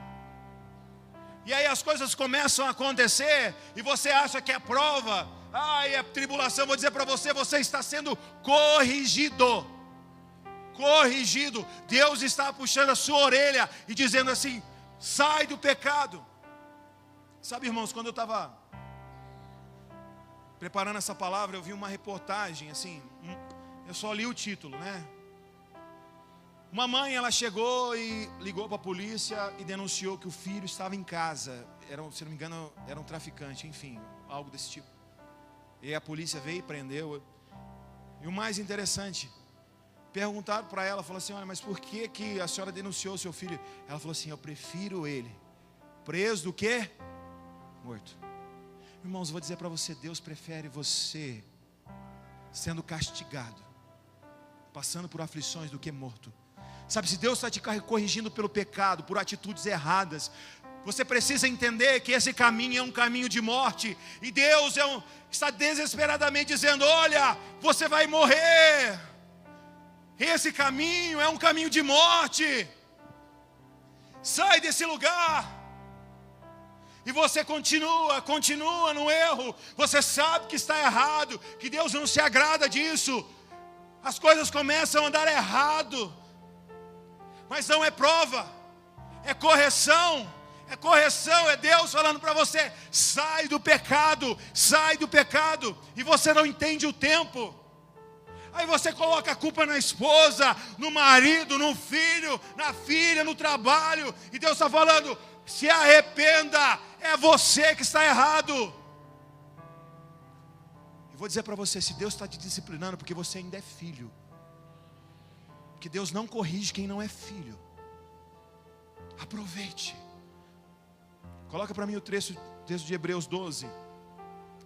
E aí as coisas começam a acontecer e você acha que é prova. Ai, é tribulação. Vou dizer para você, você está sendo corrigido. Corrigido. Deus está puxando a sua orelha e dizendo assim: sai do pecado. Sabe, irmãos, quando eu estava preparando essa palavra, eu vi uma reportagem assim, eu só li o título, né? Uma mãe, ela chegou e ligou para a polícia e denunciou que o filho estava em casa. Se não me engano, era um traficante, enfim, algo desse tipo. E a polícia veio e prendeu. E o mais interessante, perguntaram para ela, falou assim: olha, mas por que a senhora denunciou seu filho? Ela falou assim: eu prefiro ele preso do que morto. Irmãos, eu vou dizer para você, Deus prefere você sendo castigado, passando por aflições, do que morto. Sabe, se Deus está te corrigindo pelo pecado, por atitudes erradas, você precisa entender que esse caminho é um caminho de morte. E Deus está desesperadamente dizendo: olha, você vai morrer. Esse caminho é um caminho de morte. Sai desse lugar. E você continua no erro. Você sabe que está errado, que Deus não se agrada disso. As coisas começam a andar errado. Mas não é prova, é correção. É correção, é Deus falando para você: sai do pecado, sai do pecado. E você não entende o tempo. Aí você coloca a culpa na esposa, no marido, no filho, na filha, no trabalho. E Deus está falando: se arrependa, é você que está errado. Eu vou dizer para você, se Deus está te disciplinando, porque você ainda é filho. Porque Deus não corrige quem não é filho. Aproveite. Coloca para mim o texto de Hebreus 12,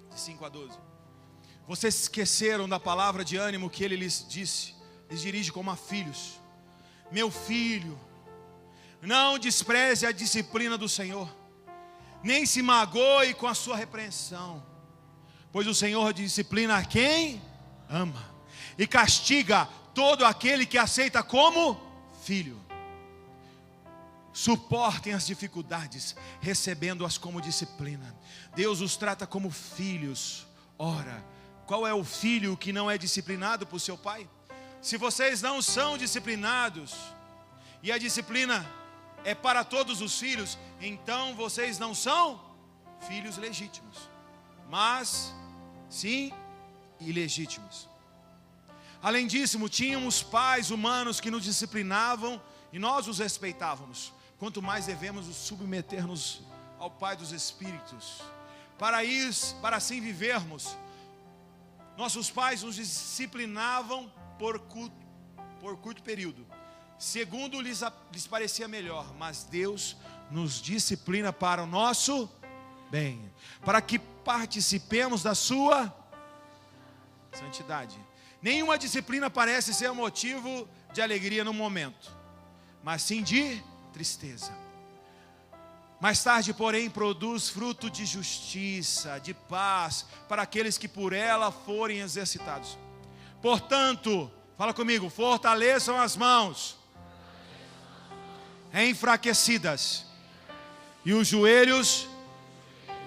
de 5 a 12. Vocês esqueceram da palavra de ânimo que ele lhes disse, lhes dirige como a filhos. Meu filho, não despreze a disciplina do Senhor, nem se magoe com a sua repreensão, pois o Senhor disciplina a quem ama, e castiga todo aquele que aceita como filho. Suportem as dificuldades, recebendo-as como disciplina. Deus os trata como filhos. Ora, qual é o filho que não é disciplinado por seu pai? Se vocês não são disciplinados, e a disciplina é para todos os filhos, então vocês não são filhos legítimos, mas sim ilegítimos. Além disso, tínhamos pais humanos que nos disciplinavam e nós os respeitávamos. Quanto mais devemos submeter-nos ao Pai dos Espíritos, para assim vivermos. Nossos pais nos disciplinavam por curto período, segundo lhes parecia melhor, mas Deus nos disciplina para o nosso bem, para que participemos da sua santidade. Nenhuma disciplina parece ser motivo de alegria no momento, mas sim de tristeza. Mais tarde, porém, produz fruto de justiça, de paz, para aqueles que por ela forem exercitados. Portanto, fala comigo, fortaleçam as mãos enfraquecidas e os joelhos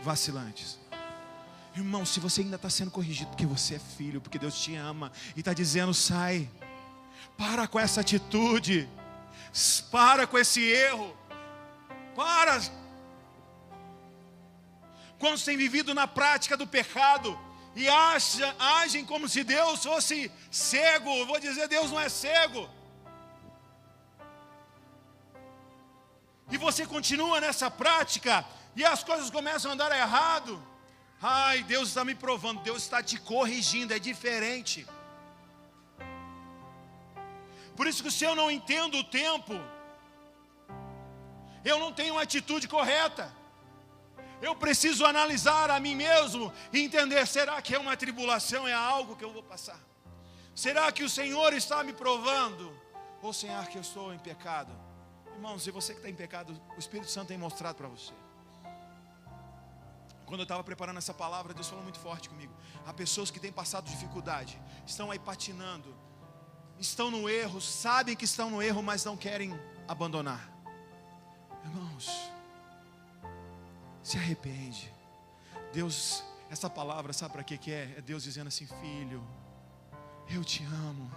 vacilantes. Irmão, se você ainda está sendo corrigido porque você é filho, porque Deus te ama e está dizendo: sai, para com essa atitude, para com esse erro, para. Quantos têm vivido na prática do pecado e agem como se Deus fosse cego? Eu vou dizer, Deus não é cego. E você continua nessa prática e as coisas começam a andar errado. Ai, Deus está me provando, Deus está te corrigindo, é diferente. Por isso que se eu não entendo o tempo, eu não tenho uma atitude correta. Eu preciso analisar a mim mesmo e entender, será que é uma tribulação, é algo que eu vou passar? Será que o Senhor está me provando? Ou sonhar que eu estou em pecado. Irmãos, se você que está em pecado, o Espírito Santo tem mostrado para você. Quando eu estava preparando essa palavra, Deus falou muito forte comigo. Há pessoas que têm passado dificuldade, estão aí patinando, estão no erro, sabem que estão no erro, mas não querem abandonar. Irmãos, se arrepende. Deus, essa palavra, sabe para que é? É Deus dizendo assim: filho, eu te amo.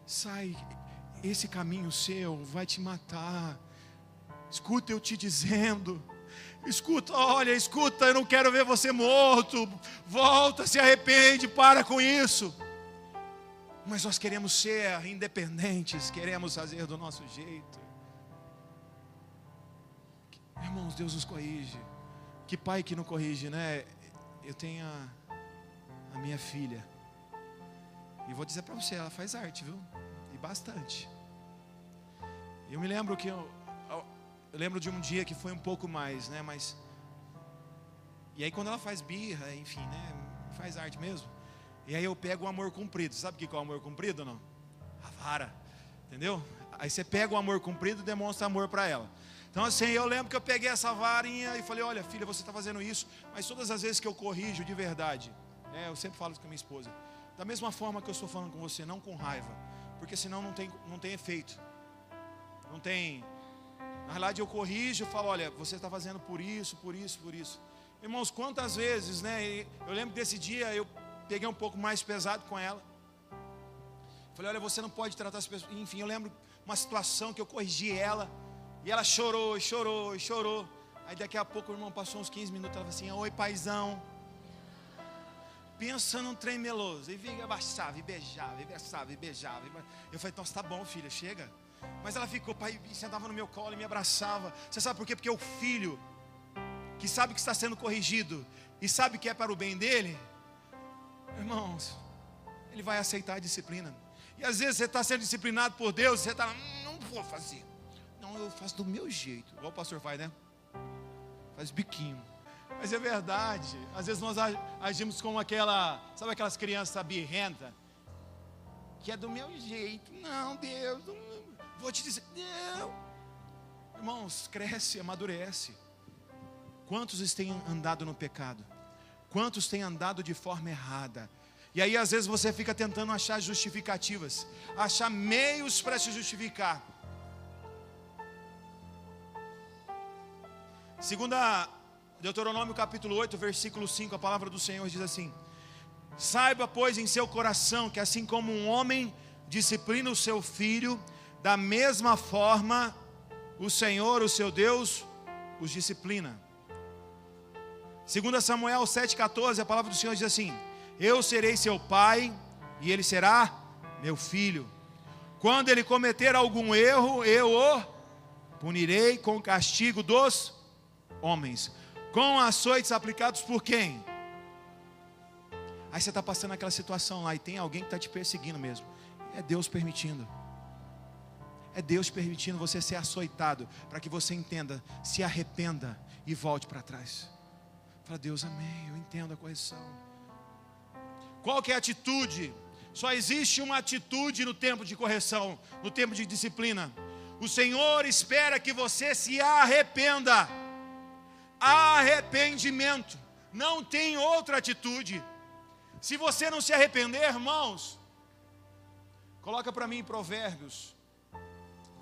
Sai, esse caminho seu vai te matar. Escuta eu te dizendo. Escuta, olha, escuta, eu não quero ver você morto. Volta, se arrepende, para com isso. Mas nós queremos ser independentes, queremos fazer do nosso jeito. Irmãos, Deus nos corrige. Que pai que não corrige, né? Eu tenho a minha filha. E vou dizer para você, ela faz arte, viu? E bastante. Eu me lembro que eu lembro de um dia que foi um pouco mais, né? Mas e aí quando ela faz birra, enfim, né? Faz arte mesmo. E aí eu pego o amor cumprido. Sabe o que é o amor cumprido ou não? A vara, entendeu? Aí você pega o amor cumprido e demonstra amor para ela. Então assim, eu lembro que eu peguei essa varinha e falei: olha filha, você está fazendo isso. Mas todas as vezes que eu corrijo de verdade, né? Eu sempre falo isso com a minha esposa. Da mesma forma que eu estou falando com você, não com raiva. Porque senão não tem efeito. Não tem. Na verdade eu corrijo, eu falo: olha, você está fazendo por isso, por isso, por isso. Irmãos, quantas vezes, né? Eu lembro desse dia, eu peguei um pouco mais pesado com ela. Falei: olha, você não pode tratar as pessoas. Enfim, eu lembro uma situação que eu corrigi ela. E ela chorou, chorou, chorou. Aí daqui a pouco o irmão passou uns 15 minutos. Ela falou assim: oi paizão. Pensa num trem meloso. E vinha, abaixava, e beijava, e abraçava, e beijava. Eu falei: nossa, tá bom filha, chega. Mas ela ficou, pai, sentava no meu colo e me abraçava. Você sabe por quê? Porque o filho que sabe que está sendo corrigido e sabe que é para o bem dele, irmãos, ele vai aceitar a disciplina. E às vezes você está sendo disciplinado por Deus, você está, não vou fazer. Não, eu faço do meu jeito. Igual o pastor faz, né? Faz biquinho. Mas é verdade. Às vezes nós agimos como sabe aquelas crianças birrentas? Que é do meu jeito. Não, Deus, não, vou te dizer, não. Irmãos, cresce, amadurece. Quantos têm andado no pecado? Quantos têm andado de forma errada? E aí às vezes você fica tentando achar justificativas, achar meios para se justificar. Segunda Deuteronômio capítulo 8, versículo 5, a palavra do Senhor diz assim: saiba, pois, em seu coração que assim como um homem disciplina o seu filho, da mesma forma o Senhor, o seu Deus, os disciplina. 2 Samuel 7,14, a palavra do Senhor diz assim: eu serei seu pai e ele será meu filho. Quando ele cometer algum erro, eu o punirei com o castigo dos homens, com açoites aplicados por quem? Aí você está passando aquela situação lá e tem alguém que está te perseguindo mesmo. É Deus permitindo. É Deus permitindo você ser açoitado, para que você entenda, se arrependa e volte para trás. Fala: Deus, amém, eu entendo a correção. Qual que é a atitude? Só existe uma atitude no tempo de correção, no tempo de disciplina. O Senhor espera que você se arrependa. Arrependimento. Não tem outra atitude. Se você não se arrepender, irmãos, coloca para mim Provérbios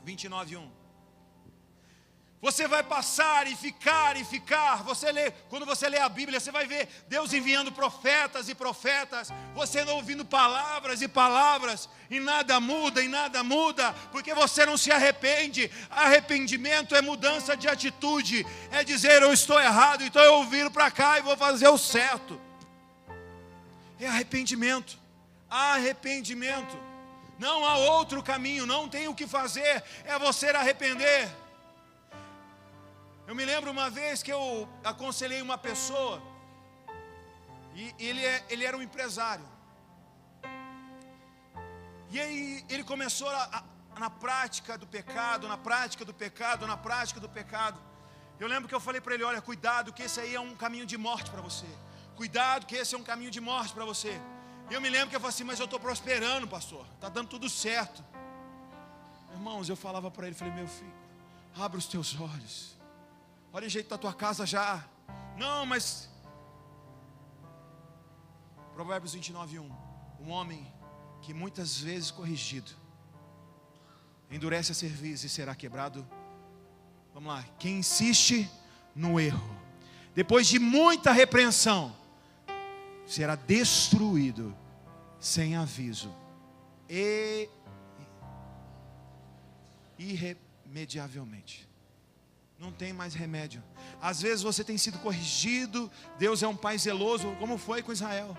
29:1. Você vai passar e ficar e ficar. Quando você lê a Bíblia, você vai ver Deus enviando profetas e profetas, você não ouvindo palavras e palavras, e nada muda, porque você não se arrepende. Arrependimento é mudança de atitude, é dizer: eu estou errado, então eu viro para cá e vou fazer o certo. É arrependimento. Arrependimento. Não há outro caminho, não tem o que fazer, é você arrepender. Eu me lembro uma vez que eu aconselhei uma pessoa, e ele era um empresário. E aí ele começou na prática do pecado. Eu lembro que eu falei para ele: olha, cuidado que esse aí é um caminho de morte para você. Cuidado que esse é um caminho de morte para você. E eu me lembro que eu falei assim: mas eu estou prosperando, pastor, está dando tudo certo. Irmãos, eu falava para ele, falei, meu filho, abre os teus olhos. Olha o jeito da tua casa já. Não, mas... Provérbios 29:1. Um homem que muitas vezes corrigido endurece a cerviz e será quebrado. Vamos lá. Quem insiste no erro, depois de muita repreensão, será destruído sem aviso e irremediavelmente. Não tem mais remédio. Às vezes você tem sido corrigido. Deus é um pai zeloso, como foi com Israel.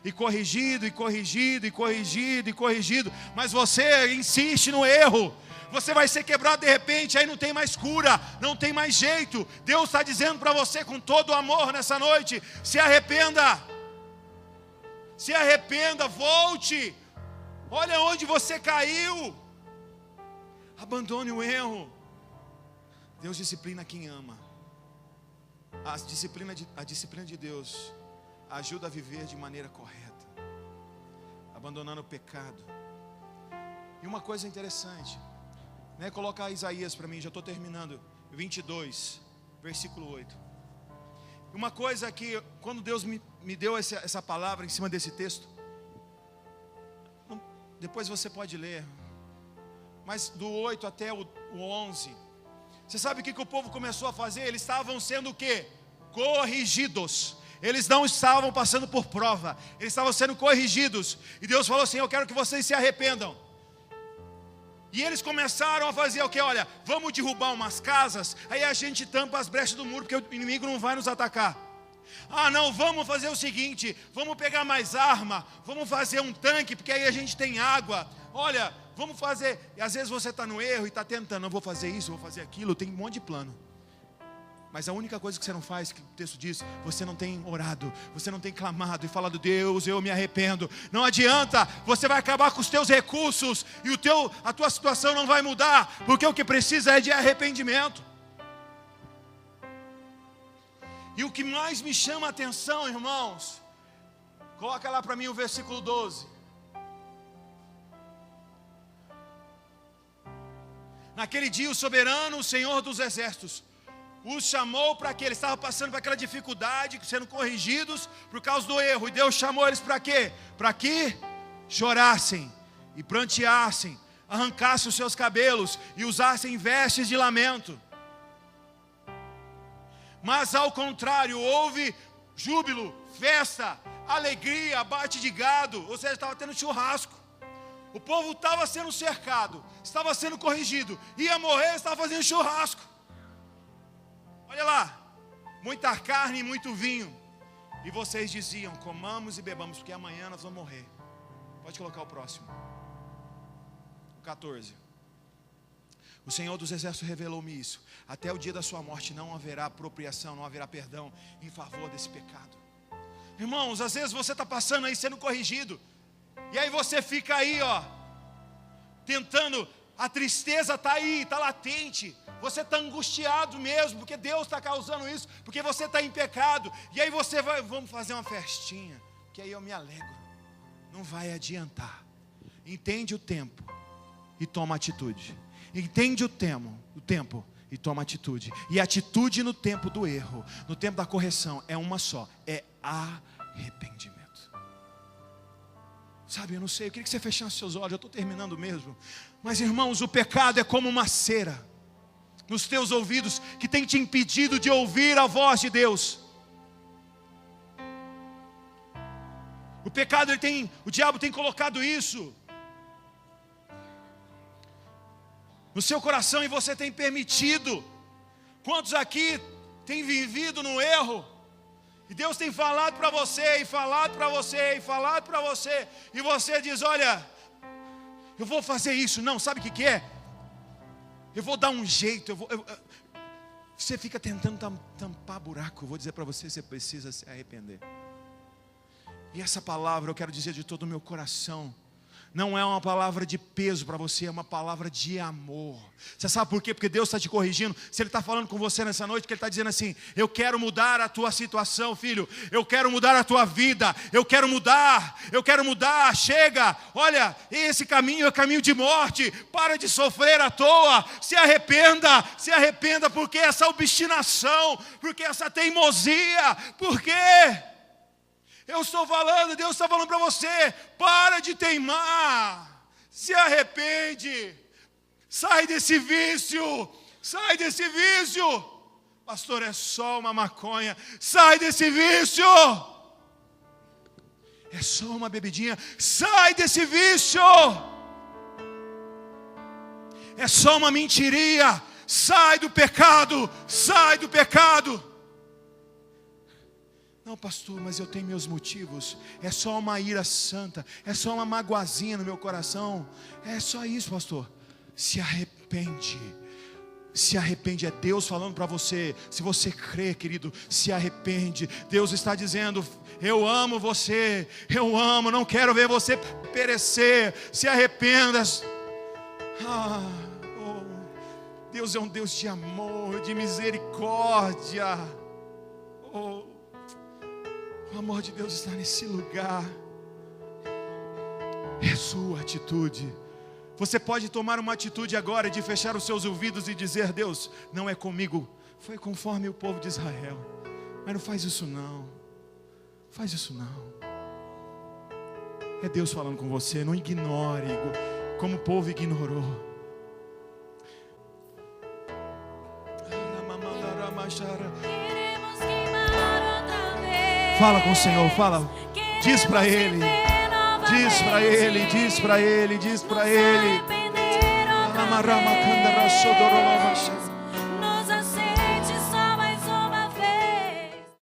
E corrigido, e corrigido, e corrigido, e corrigido. Mas você insiste no erro. Você vai ser quebrado de repente, aí não tem mais cura, não tem mais jeito. Deus está dizendo para você com todo o amor nessa noite: se arrependa. Se arrependa, volte. Olha onde você caiu. Abandone o erro. Deus disciplina quem ama. A disciplina de Deus ajuda a viver de maneira correta, abandonando o pecado. E uma coisa interessante, né? Coloca Isaías para mim, já estou terminando, 22, versículo 8. Uma coisa que, quando Deus me deu essa palavra em cima desse texto, depois você pode ler, mas do 8 até o 11, você sabe o que o povo começou a fazer? Eles estavam sendo o quê? Corrigidos. Eles não estavam passando por prova, eles estavam sendo corrigidos. E Deus falou assim: eu quero que vocês se arrependam. E eles começaram a fazer o que? Olha, vamos derrubar umas casas, aí a gente tampa as brechas do muro, porque o inimigo não vai nos atacar. Ah não, vamos fazer o seguinte, vamos pegar mais arma, vamos fazer um tanque, porque aí a gente tem água. Olha, vamos fazer. E às vezes você está no erro e está tentando, não vou fazer isso, vou fazer aquilo, tem um monte de plano. Mas a única coisa que você não faz, que o texto diz, você não tem orado, você não tem clamado e falado: Deus, eu me arrependo. Não adianta, você vai acabar com os teus recursos e a tua situação não vai mudar, porque o que precisa é de arrependimento. E o que mais me chama a atenção, irmãos, coloca lá para mim o versículo 12. Naquele dia o soberano, o Senhor dos exércitos, os chamou para que eles estavam passando por aquela dificuldade, sendo corrigidos por causa do erro. E Deus chamou eles para quê? Para que chorassem e pranteassem, arrancassem os seus cabelos e usassem vestes de lamento. Mas ao contrário, houve júbilo, festa, alegria, abate de gado. Ou seja, estava tendo churrasco. O povo estava sendo cercado, estava sendo corrigido, ia morrer, estava fazendo churrasco. Olha lá, muita carne e muito vinho. E vocês diziam: comamos e bebamos, porque amanhã nós vamos morrer. Pode colocar o próximo, o 14. O Senhor dos exércitos revelou-me isso: até o dia da sua morte não haverá apropriação, não haverá perdão em favor desse pecado. Irmãos, às vezes você está passando aí sendo corrigido, e aí você fica aí, tentando, a tristeza está aí, está latente. Você está angustiado mesmo, porque Deus está causando isso, porque você está em pecado. E aí você vai, vamos fazer uma festinha, que aí eu me alegro. Não vai adiantar. Entende o tempo e toma atitude. Entende o tempo e toma atitude. E atitude no tempo do erro, no tempo da correção, é uma só: é arrependimento. Sabe, eu não sei, eu queria que você fechasse seus olhos, eu estou terminando mesmo. Mas irmãos, o pecado é como uma cera nos teus ouvidos, que tem te impedido de ouvir a voz de Deus. O pecado, o diabo tem colocado isso no seu coração, e você tem permitido. Quantos aqui têm vivido no erro? E Deus tem falado para você, e falado para você, e falado para você, e você diz: olha, eu vou fazer isso. Não, sabe o que é? Eu vou dar um jeito. Você fica tentando tampar buraco. Eu vou dizer para você: você precisa se arrepender. E essa palavra eu quero dizer de todo o meu coração: não é uma palavra de peso para você, é uma palavra de amor. Você sabe por quê? Porque Deus está te corrigindo. Se Ele está falando com você nessa noite, que Ele está dizendo assim: eu quero mudar a tua situação, filho. Eu quero mudar a tua vida. Eu quero mudar. Chega, olha, esse caminho é caminho de morte. Para de sofrer à toa. Se arrependa, porque essa obstinação, porque essa teimosia, porque... Deus está falando para você: para de teimar, se arrepende, sai desse vício, pastor, é só uma maconha, sai desse vício, é só uma bebidinha, sai desse vício, é só uma mentiria, sai do pecado. Não, pastor, mas eu tenho meus motivos. É só uma ira santa. É só uma magoazinha no meu coração. É só isso, pastor. Se arrepende. É Deus falando para você. Se você crê, querido, se arrepende. Deus está dizendo: eu amo você. Não quero ver você perecer. Se arrependa. Deus é um Deus de amor, de misericórdia. O amor de Deus está nesse lugar. É sua atitude. Você pode tomar uma atitude agora de fechar os seus ouvidos e dizer: Deus, não é comigo. Foi conforme o povo de Israel. Mas não faz isso não. É Deus falando com você. Não ignore como o povo ignorou. Fala com o Senhor, fala. Diz para Ele. Diz para Ele.